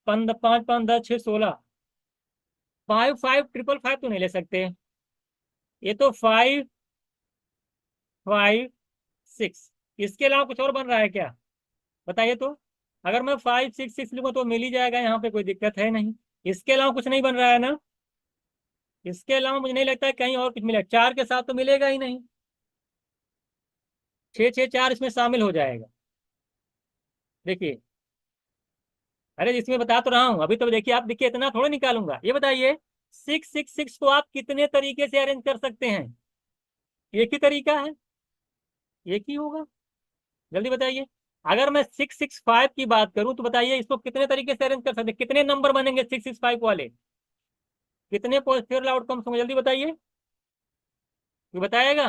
5 5 10 6 16। 5 5 5 5 तो नहीं ले सकते। ये तो 5 5 6। इसके अलावा कुछ और बन रहा है क्या? बताइए तो। अगर मैं 5 6 6 लूंगा तो मिल ही जाएगा, यहाँ पे कोई दिक्कत है नहीं। इसके अलावा कुछ नहीं बन रहा है ना? इसके अलावा मुझे नहीं लगता है कहीं और कुछ मिलेगा। 4 के साथ तो मिलेगा ही नहीं। 6 6 4 इसमें शामिल हो जाएगा। देखिए, अरे इसमें बता तो रहा हूँ अभी, तो देखिए आप, देखिए इतना थोड़ा निकालूंगा। ये बताइए, 6 6 6 को आप कितने तरीके से अरेंज कर सकते हैं? एक ही तरीका है, एक ही होगा। जल्दी बताइए। अगर मैं 665 की बात करूं तो बताइए इसको कितने तरीके से अरेंज कर सकते हैं, कितने नंबर बनेंगे 665 वाले, कितने फेवरेट आउटकम्स होंगे, जल्दी बताइए। ये बताएगा।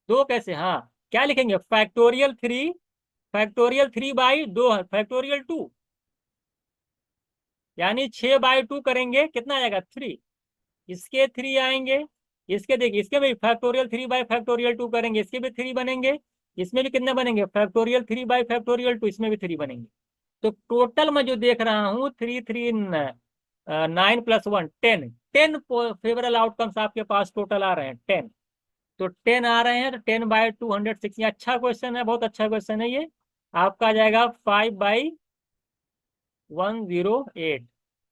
दो कैसे, हाँ, क्या लिखेंगे, फैक्टोरियल 3 बाई 2 फैक्टोरियल 2, यानी 6/2 करेंगे, कितना आएगा 3, इसके 3 आएंगे, इसके देखिए, इसके भी फैक्टोरियल 3 बाई फैक्टोरियल 2 करेंगे, इसके भी 3 बनेंगे, इसमें भी कितने बनेंगे, फैक्टोरियल 3 बाई फैक्टोरियल 2, इसमें भी 3 बनेंगे। तो टोटल मैं जो देख रहा हूँ 3 3 9 + 1 10 फेवरेबल आउटकम्स आपके पास टोटल आ रहे हैं 10। तो 10 आ रहे हैं, तो 10/260, अच्छा क्वेश्चन है, बहुत अच्छा क्वेश्चन है ये। आपका आ जाएगा 5/108।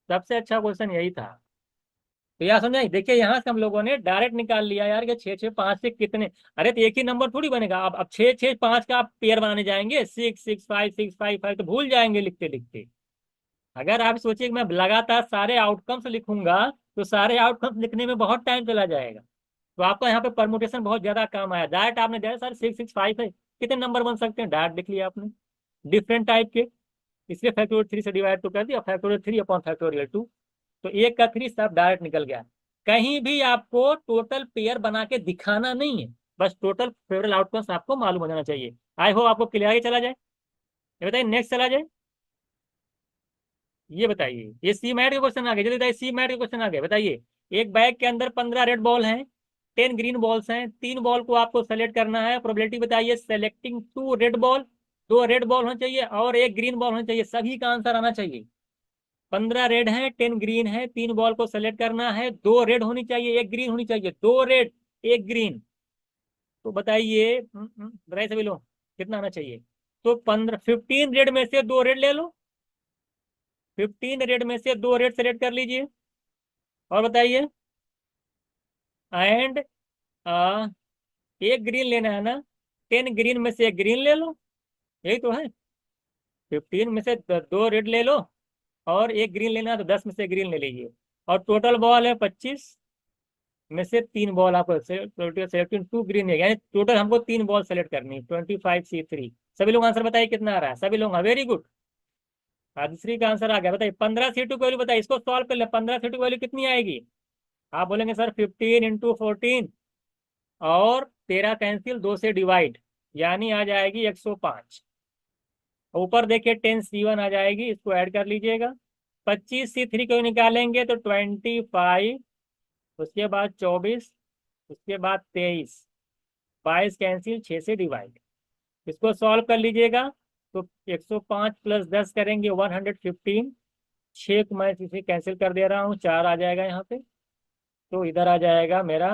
सबसे अच्छा क्वेश्चन यही था। तो यार समझाई, देखिए यहाँ से हम लोगों ने डायरेक्ट निकाल लिया यार कि 6 6 5 से कितने, अरे तो एक ही नंबर थोड़ी बनेगा। अब 6 6 5 का आप पेयर बनाने जाएंगे, 6 6 5 6 5 5, तो भूल जाएंगे लिखते लिखते। अगर आप सोचिए कि मैं लगातार सारे आउटकम्स लिखूंगा तो सारे आउटकम्स लिखने में बहुत टाइम चला जाएगा। तो आपका यहाँ पे परमुटेशन बहुत ज्यादा काम आया, डायरेक्ट आपने दिया सर 6 6 5 है, कितने नंबर बन सकते हैं, डायरेक्ट लिख लिया आपने, डिफरेंट टाइप के, इसलिए फैक्टोरियल 3 से डिवाइड तो कर दिया, फैक्टोरियल 3/फैक्टोरियल 2। तो एक का 3 सब डायरेक्ट निकल गया। कहीं भी आपको टोटल पेयर बना के दिखाना नहीं है, बस टोटल फेवरेट आउटकम्स आपको मालूम हो जाना चाहिए। आई होप आपको क्लियर आगे चला जाए। ये बताइए, नेक्स्ट चला जाए। ये बताइए, ये सी मैट के क्वेश्चन आ गए, जल्दी बताइए, सी मैट के क्वेश्चन आ गए, बताइए। एक बैग के अंदर 15 रेड बॉल हैं, 10 ग्रीन बॉल्स हैं, 3 बॉल को आपको सेलेक्ट करना है, प्रोबेबिलिटी बताइए selecting 2 red ball, 2 red ball होना चाहिए और 1 ग्रीन बॉल होना चाहिए, सभी का आंसर आना चाहिए। 15 रेड है, 10 ग्रीन है, 3 बॉल को सेलेक्ट करना है, 2 रेड होनी चाहिए, 1 ग्रीन होनी चाहिए, 2 रेड 1 ग्रीन। तो बताइए, बताइए सभी लोग, कितना आना चाहिए। तो 15 रेड में से 2 रेड ले लो, 15 रेड में से 2 रेड सेलेक्ट कर लीजिए, और बताइए, एंड एक ग्रीन लेना है ना, 10 ग्रीन में से 1 ग्रीन ले लो, यही तो है। 15 में से 2 रेड ले लो और 1 ग्रीन लेना है, तो 10 में से ग्रीन ले लीजिए, और टोटल बॉल है 25 में से 3 बॉल आपको सेलेक्टिंग 2 ग्रीन है, यानी टोटल हमको 3 बॉल सेलेक्ट करनी है, 25C3। सभी लोग आंसर बताइए कितना आ रहा है, सभी लोग, हाँ वेरी गुड। दूसरी का आंसर आ गया, बताइए 15C2 की वैल्यू बताइए, इसको सॉल्व कर ले, 15C2 की वैल्यू कितनी आएगी। आप बोलेंगे सर 15 × 14, और 13 कैंसिल, 2 से डिवाइड, यानी आ जाएगी 105। ऊपर देखिए 10C1 आ जाएगी, इसको ऐड कर लीजिएगा। 25C3 को निकालेंगे तो 25, उसके बाद 24, उसके बाद 23, 22 कैंसिल, 6 से डिवाइड। इसको सॉल्व कर लीजिएगा तो 105 + 10 करेंगे 115। 6 को मैं इसे कैंसिल कर दे रहा हूँ, 4 आ जाएगा यहाँ पे। तो इधर आ जाएगा मेरा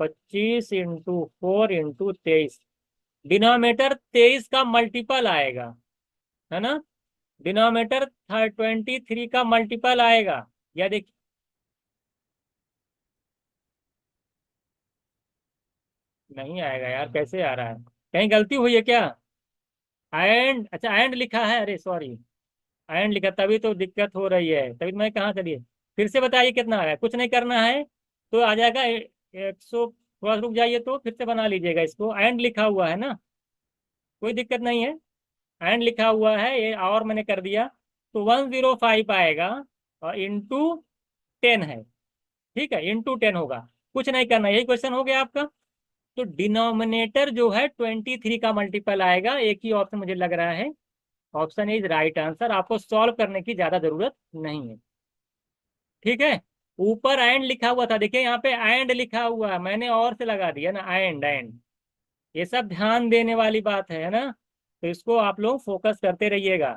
25 × 4 × 23, डिनोमिनेटर 23 का मल्टीपल आएगा, है ना, डिनोमिनेटर 23 का मल्टीपल आएगा। या देखिए, नहीं आएगा यार, कैसे आ रहा है, कहीं गलती हुई है क्या। एंड, अच्छा एंड लिखा है, अरे सॉरी, एंड लिखा, तभी तो दिक्कत हो रही है, तभी तो मैं कहाँ चलिए, फिर से बताइए कितना आ रहा है, कुछ नहीं करना है, तो आ जाएगा 100। थोड़ा सा रुक जाइए, तो फिर से बना लीजिएगा, इसको एंड लिखा हुआ है ना, कोई दिक्कत नहीं है, एंड लिखा हुआ है ये, और मैंने कर दिया, तो 105 आएगा, और × 10 है, ठीक है, × 10 होगा, कुछ नहीं करना, यही क्वेश्चन हो गया आपका। तो डिनोमिनेटर जो है 23 का मल्टीपल आएगा, एक ही ऑप्शन मुझे लग रहा है, ऑप्शन इज राइट आंसर, आपको सॉल्व करने की ज्यादा जरूरत नहीं है, ठीक है। ऊपर एंड लिखा हुआ था, देखिए यहाँ पे एंड लिखा हुआ है, मैंने और से लगा दिया ना, एंड एंड, ये सब ध्यान देने वाली बात है ना, तो इसको आप लोग फोकस करते रहिएगा।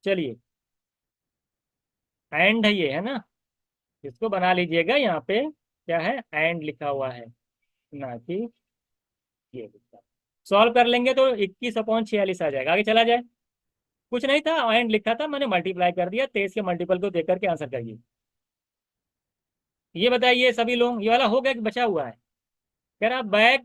चलिए, एंड है ये, है ना, इसको बना लीजिएगा, यहाँ पे क्या है, एंड लिखा हुआ है, ना कि ये लिखा। सॉल्व कर लेंगे तो 21/46 आ जाएगा, आगे चला जाए। कुछ नहीं था, एंड लिखा था, मैंने मल्टीप्लाई कर दिया, 23 के मल्टीपल को देख करके आंसर करिए। ये बताइए सभी लोग, ये वाला हो गया कि बचा हुआ है, कह रहा बैग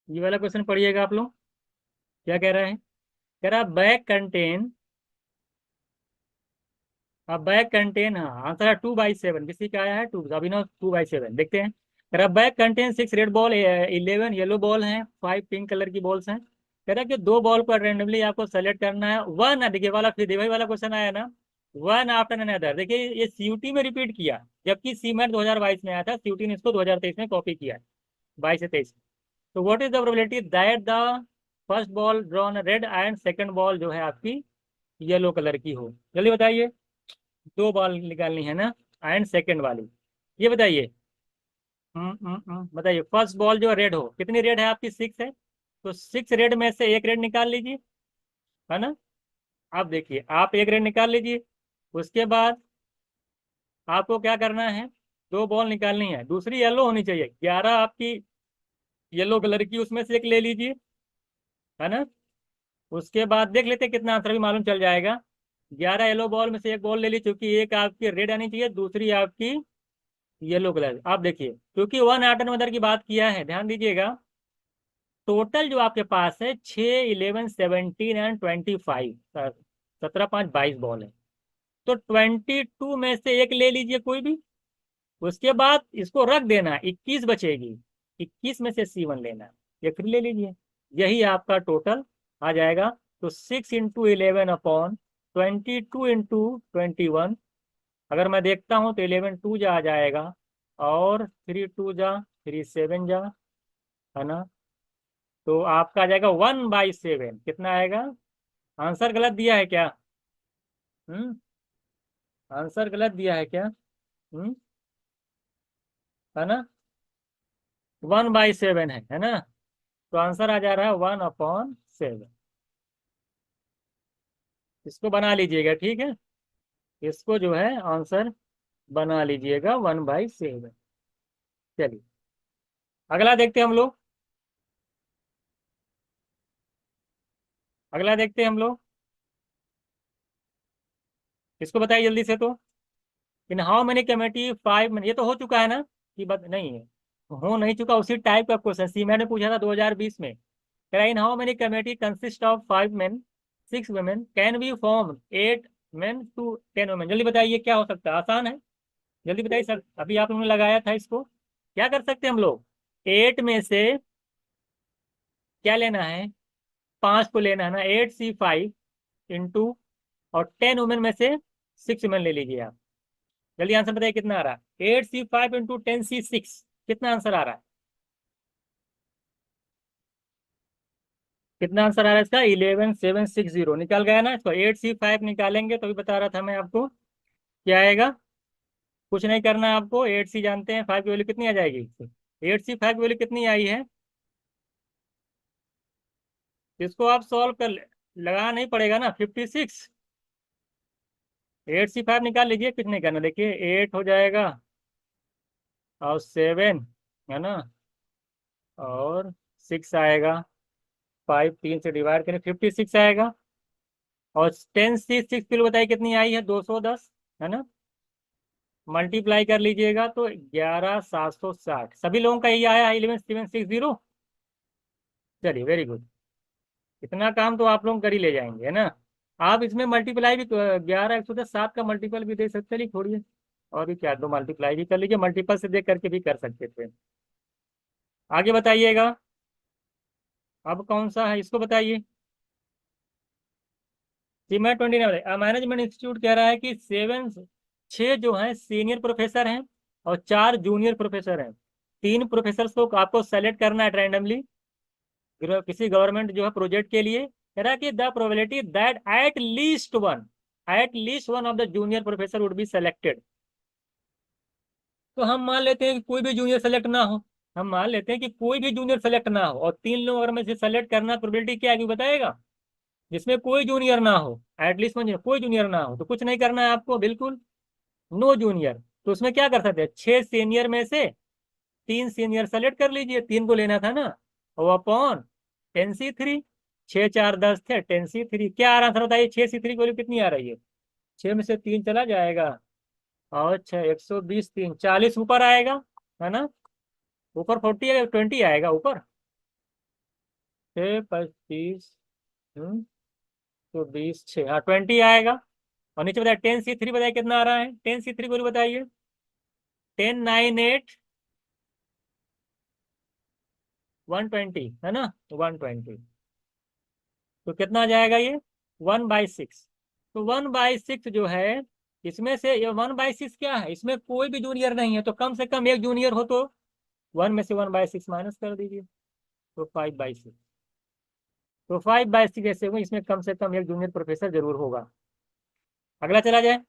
ये वाला क्वेश्चन पढ़िएगा आप लोग। क्या कह रहा है? कह रहा बैग कंटेन, अब बैग कंटेन, हाँ आंसर है 2/7। किसी का आया है 2, अभिनव 2/7। देखते हैं। कह रहा bag contain 6 red ball, 11 yellow ball हैं, 5 पिंक कलर की बॉल्स हैं। कह रहा कि दो बॉल को रेंडमली आपको सेलेक्ट करना है, वन, देखिए वाला फिर वही वाला क्वेश्चन आया ना, वन आफ्टर अनदर। देखिए ये सीयूटी में रिपीट किया, जबकि सीमेट 2022 में आया था, सीयूटी ने इसको 2023 में कॉपी किया है, 22 से 23। तो what is the probability that the first ball drawn red and second ball जो है आपकी येलो कलर की हो? जल्दी बताइए। दो बॉल निकालनी है ना, एंड सेकंड वाली। ये बताइए। बताइए फर्स्ट बॉल जो रेड हो, कितनी रेड है आपकी? 6 है। तो 6 रेड में से एक रेड निकाल लीजिए, है ना। आप देखिए, आप एक रेड निकाल लीजिए। उसके बाद आपको क्या करना है, दो बॉल निकालनी है, दूसरी येलो होनी चाहिए, 11 आपकी येलो कलर की, उसमें से एक ले लीजिए, है ना। उसके बाद देख लेते हैं कितना आंसर भी मालूम चल जाएगा। 11 येलो बॉल में से एक बॉल ले ली, क्योंकि एक आपकी रेड आनी चाहिए, दूसरी आपकी येलो कलर। आप देखिए, क्योंकि वन एटन मदर की बात किया है, ध्यान दीजिएगा। टोटल जो आपके पास है 6, 11, 17 एंड 25, 17, 5, 22 बॉल है। तो 22 में से एक ले लीजिए कोई भी, उसके बाद इसको रख देना, 21 बचेगी, 21 में से C1 लेना, ये फिर ले लीजिए। यही आपका टोटल आ जाएगा। तो 6 × 11/22 × 21। अगर मैं देखता हूँ तो 11 2 जा आ जाएगा, और 3 2 जा, 3 7 जा, है ना। तो आपका आ जाएगा 1/7। कितना आएगा? आंसर गलत दिया है क्या? हम्म। आंसर गलत दिया है क्या? है ना। 1/7 है ना। तो आंसर आ जा रहा है 1/7। इसको बना लीजिएगा, ठीक है। इसको जो है आंसर बना लीजिएगा 1/7। चलिए, अगला देखते हैं हम लोग। अगला देखते हैं हम लोग। इसको बताइए जल्दी से। तो इन हाउ मेनी कमेटी 5 ये तो हो चुका है ना, कि बत नहीं है, हो नहीं चुका, उसी टाइप का क्वेश्चन सी मैंने पूछा था 2020 में। कह रहा in how many committee consist of 5 men, 6 women, can be form 8 men to 10 women? जल्दी बताइए क्या हो सकता है, आसान है। जल्दी बताइए सर, अभी आप लोगों ने लगाया था इसको। क्या कर सकते हैं हम लोग? 8 में से क्या लेना है, 5 को लेना है ना, 8C5 इंटू, और 10 वुमेन में से 6 वुमेन ले लीजिए आप। जल्दी आंसर बताइए कितना आ रहा है। 8C5 इंटू 10C6, कितना आंसर आ रहा है? कितना आंसर आ रहा है इसका? 11760 निकल गया ना। इसको 8C5 निकालेंगे तो भी बता रहा था मैं आपको, क्या आएगा। कुछ नहीं करना है आपको, 8C जानते हैं, 5 की वैल्यू कितनी आ जाएगी? 8C5 की वैल्यू कितनी आई है, इसको आप सॉल्व कर लगाना नहीं पड़ेगा ना, 56। 8C5 निकाल लीजिए, कुछ नहीं करना। देखिए 8 हो जाएगा, और 7, है ना, और 6 आएगा। 5 3 से डिवाइड करें, 56 आएगा। और 10C6 किलो बताइए कितनी आई है? 210, है ना। मल्टीप्लाई कर लीजिएगा तो 11760। सभी लोगों का यही आया है, 11760। चलिए वेरी गुड। इतना काम तो आप लोग कर ही ले जाएंगे, है ना। आप इसमें मल्टीप्लाई भी 11 110 7 का मल्टीपल भी दे सकते, नहीं छोड़िए, और भी क्या, दो मल्टीप्लाई भी कर लीजिए, मल्टीपल से देख करके भी कर सकते थे। आगे बताइएगा। अब कौन सा है, इसको बताइए। सीमेट 29 मैनेजमेंट इंस्टीट्यूट कह रहा है कि 6 जो हैं सीनियर प्रोफेसर हैं, और 4 जूनियर प्रोफेसर हैं। 3 प्रोफेसर को आपको सेलेक्ट करना है रैंडमली, किसी गवर्नमेंट जो है प्रोजेक्ट के लिए। कह रहा है कि the probability that at least one of the junior professor would be selected. तो हम मान लेते हैं कि कोई भी जूनियर सेलेक्ट ना हो। हम मान लेते हैं कि कोई भी जूनियर सेलेक्ट ना हो, और 3 लोग अगर में से सेलेक्ट करना, प्रोबेबिलिटी क्या है बताएगा। जिसमें कोई जूनियर ना हो, एटलीस्ट मुझे कोई जूनियर ना हो, तो कुछ नहीं करना है आपको, बिल्कुल नो जूनियर। तो उसमें क्या कर सकते हैं, 6 सीनियर में से 3 सीनियर सेलेक्ट कर लीजिए, 3 को लेना था ना, वो अपॉन 10C3। 6 4 10 थे, 10C3 क्या आ रहा था बताइए, 6C3 की वैल्यू कितनी आ रही है? 6 में से 3 चला जाएगा, और अच्छा 120, 3 40 ऊपर आएगा, है ना। ऊपर 40 20 आएगा ऊपर। 6 25, तो 20 6, हाँ 20 आएगा। और नीचे बताइए 10 C3 बताइए कितना आ रहा है, 10 C3 बोलिए बताइए। 10 9 8 120 है ना, 120। तो कितना आ जाएगा ये, 1/6। तो 1/6 जो है, इसमें से ये 1/6 क्या है, इसमें कोई भी जूनियर नहीं है, तो कम से कम एक जूनियर हो तो 1 में से 1/6 माइनस कर दीजिए, तो 5/6। तो 5/6 जैसे हुए, इसमें कम से कम एक जूनियर प्रोफेसर जरूर होगा। अगला चला जाए,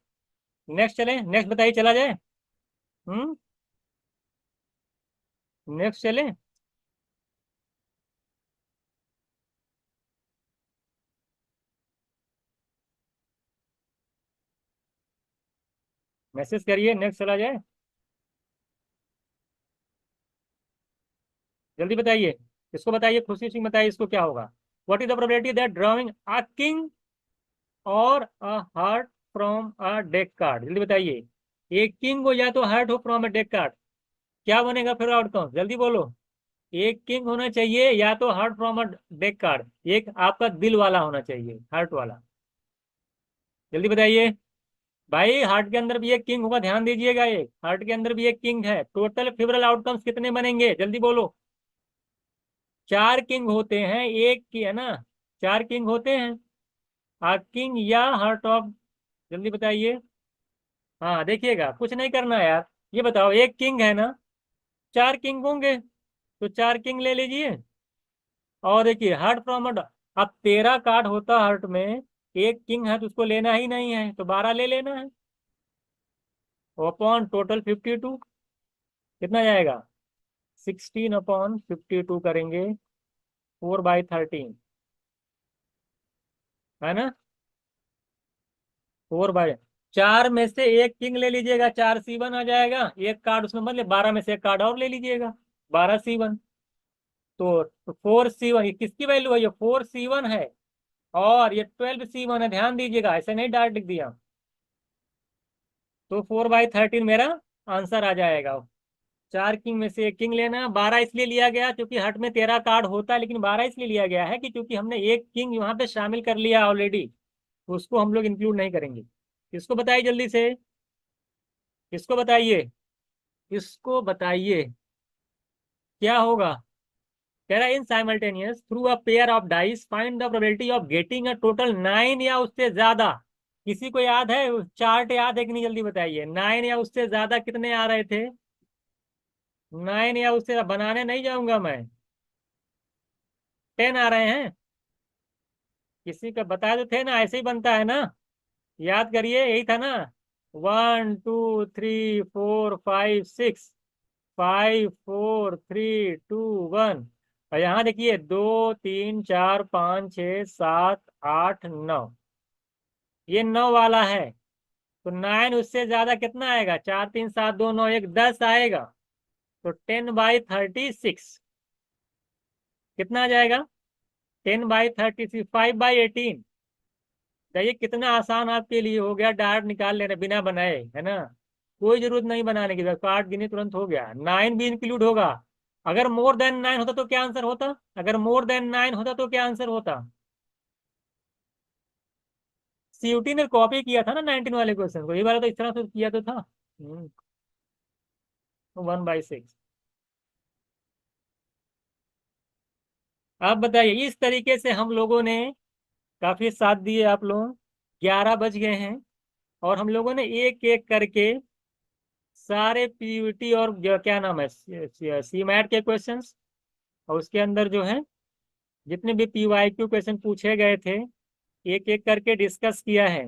नेक्स्ट चले, नेक्स्ट बताइए, चला जाए। हम्म नेक्स्ट चले। मैसेज करिए, नेक्स्ट चला जाए, जल्दी बताइए। इसको बताइए, खुशी सिंह बताइए इसको क्या होगा। What is the probability that drawing a king और a heart from a deck card, जल्दी बताइए। एक किंग हो या तो हार्ट हो फ्रॉम अ डेक कार्ड, क्या बनेगा फिर आउटकम, जल्दी बोलो। एक किंग होना चाहिए या तो heart from a deck card, एक आपका दिल वाला होना चाहिए, हार्ट वाला, जल्दी बताइए। भाई हार्ट के अंदर भी एक किंग होगा, ध्यान दीजिएगा, एक हार्ट के अंदर भी एक किंग है। टोटल फेवरल आउटकम्स कितने बनेंगे, जल्दी बोलो। 4 किंग होते हैं, एक की है ना, 4 किंग होते हैं। किंग या हार्ट ऑफ, जल्दी बताइए। हाँ देखिएगा, कुछ नहीं करना है यार, ये बताओ, एक किंग है ना, 4 किंग होंगे, तो 4 किंग ले लीजिए। और देखिए हार्ट फ्रॉम, अब 13 कार्ड होता हार्ट में, एक किंग है तो उसको लेना ही नहीं है, तो 12 ले लेना है, अपॉन टोटल 52, कितना जाएगा, 16/52 करेंगे, 4/13, है ना, 4 बाय, 4 में से एक किंग ले लीजिएगा, 4C1 आ जाएगा, एक कार्ड उसमें मतलब 12 में से एक कार्ड और ले लीजिएगा, 12C1। तो 4C1, ये किसकी वैल्यू है, ये 4C1 है, और ये 12C1 है, ध्यान दीजिएगा, ऐसे नहीं डायरेक्ट लिख दिया। तो 4/13 मेरा आंसर आ जाएगा। 4 किंग में से एक किंग लेना, 12 इसलिए लिया गया क्योंकि हट में 13 कार्ड होता है, लेकिन 12 इसलिए लिया गया है कि क्योंकि हमने एक किंग वहां पे शामिल कर लिया ऑलरेडी, तो उसको हम लोग इंक्लूड नहीं करेंगे। इसको बताइए जल्दी से, इसको बताइए, इसको बताइए क्या होगा। कह रहा है in simultaneous through a pair of dice find the probability of getting a total 9 या उससे ज्यादा। किसी को याद है, चार्ट याद है कि नहीं, जल्दी बताइए, 9 या उससे ज्यादा कितने आ रहे थे, 9 या उससे बनाने नहीं जाऊंगा मैं, 10 आ रहे हैं, किसी का बताए तो थे ना, ऐसे ही बनता है ना, याद करिए, यही था ना, 1 2 3 4 5 6, 5 4 3 2 1। और यहाँ देखिए 2 3 4 5 6 7 8 9, ये 9 वाला है, तो 9 उससे ज्यादा कितना आएगा, 4 3 7 2 9 1 10 आएगा, तो 10/36 कितना आ जाएगा, 10/36, 5/18। देखिए कितना आसान आपके लिए हो गया, डायरेक्ट निकाल लेना बिना बनाए, है ना, कोई जरूरत नहीं बनाने की, कार्ड गिने तुरंत हो गया, 9 भी इंक्लूड होगा। अगर मोर देन 9 होता तो क्या आंसर होता, अगर मोर देन 9 होता तो क्या आंसर होता। सीयूटी ने कॉपी किया था ना 19 वाले क्वेश्चन को, ये वाला तो इस तरह से किया तो था। 1/6। आप बताइए, इस तरीके से हम लोगों ने काफी साथ दिए आप लोग, 11 बज गए हैं, और हम लोगों ने एक एक करके सारे पीयूटी और क्या नाम है, सीमैट के क्वेश्चंस, और उसके अंदर जो है जितने भी पीवाईक्यू क्वेश्चन पूछे गए थे, एक एक करके डिस्कस किया है।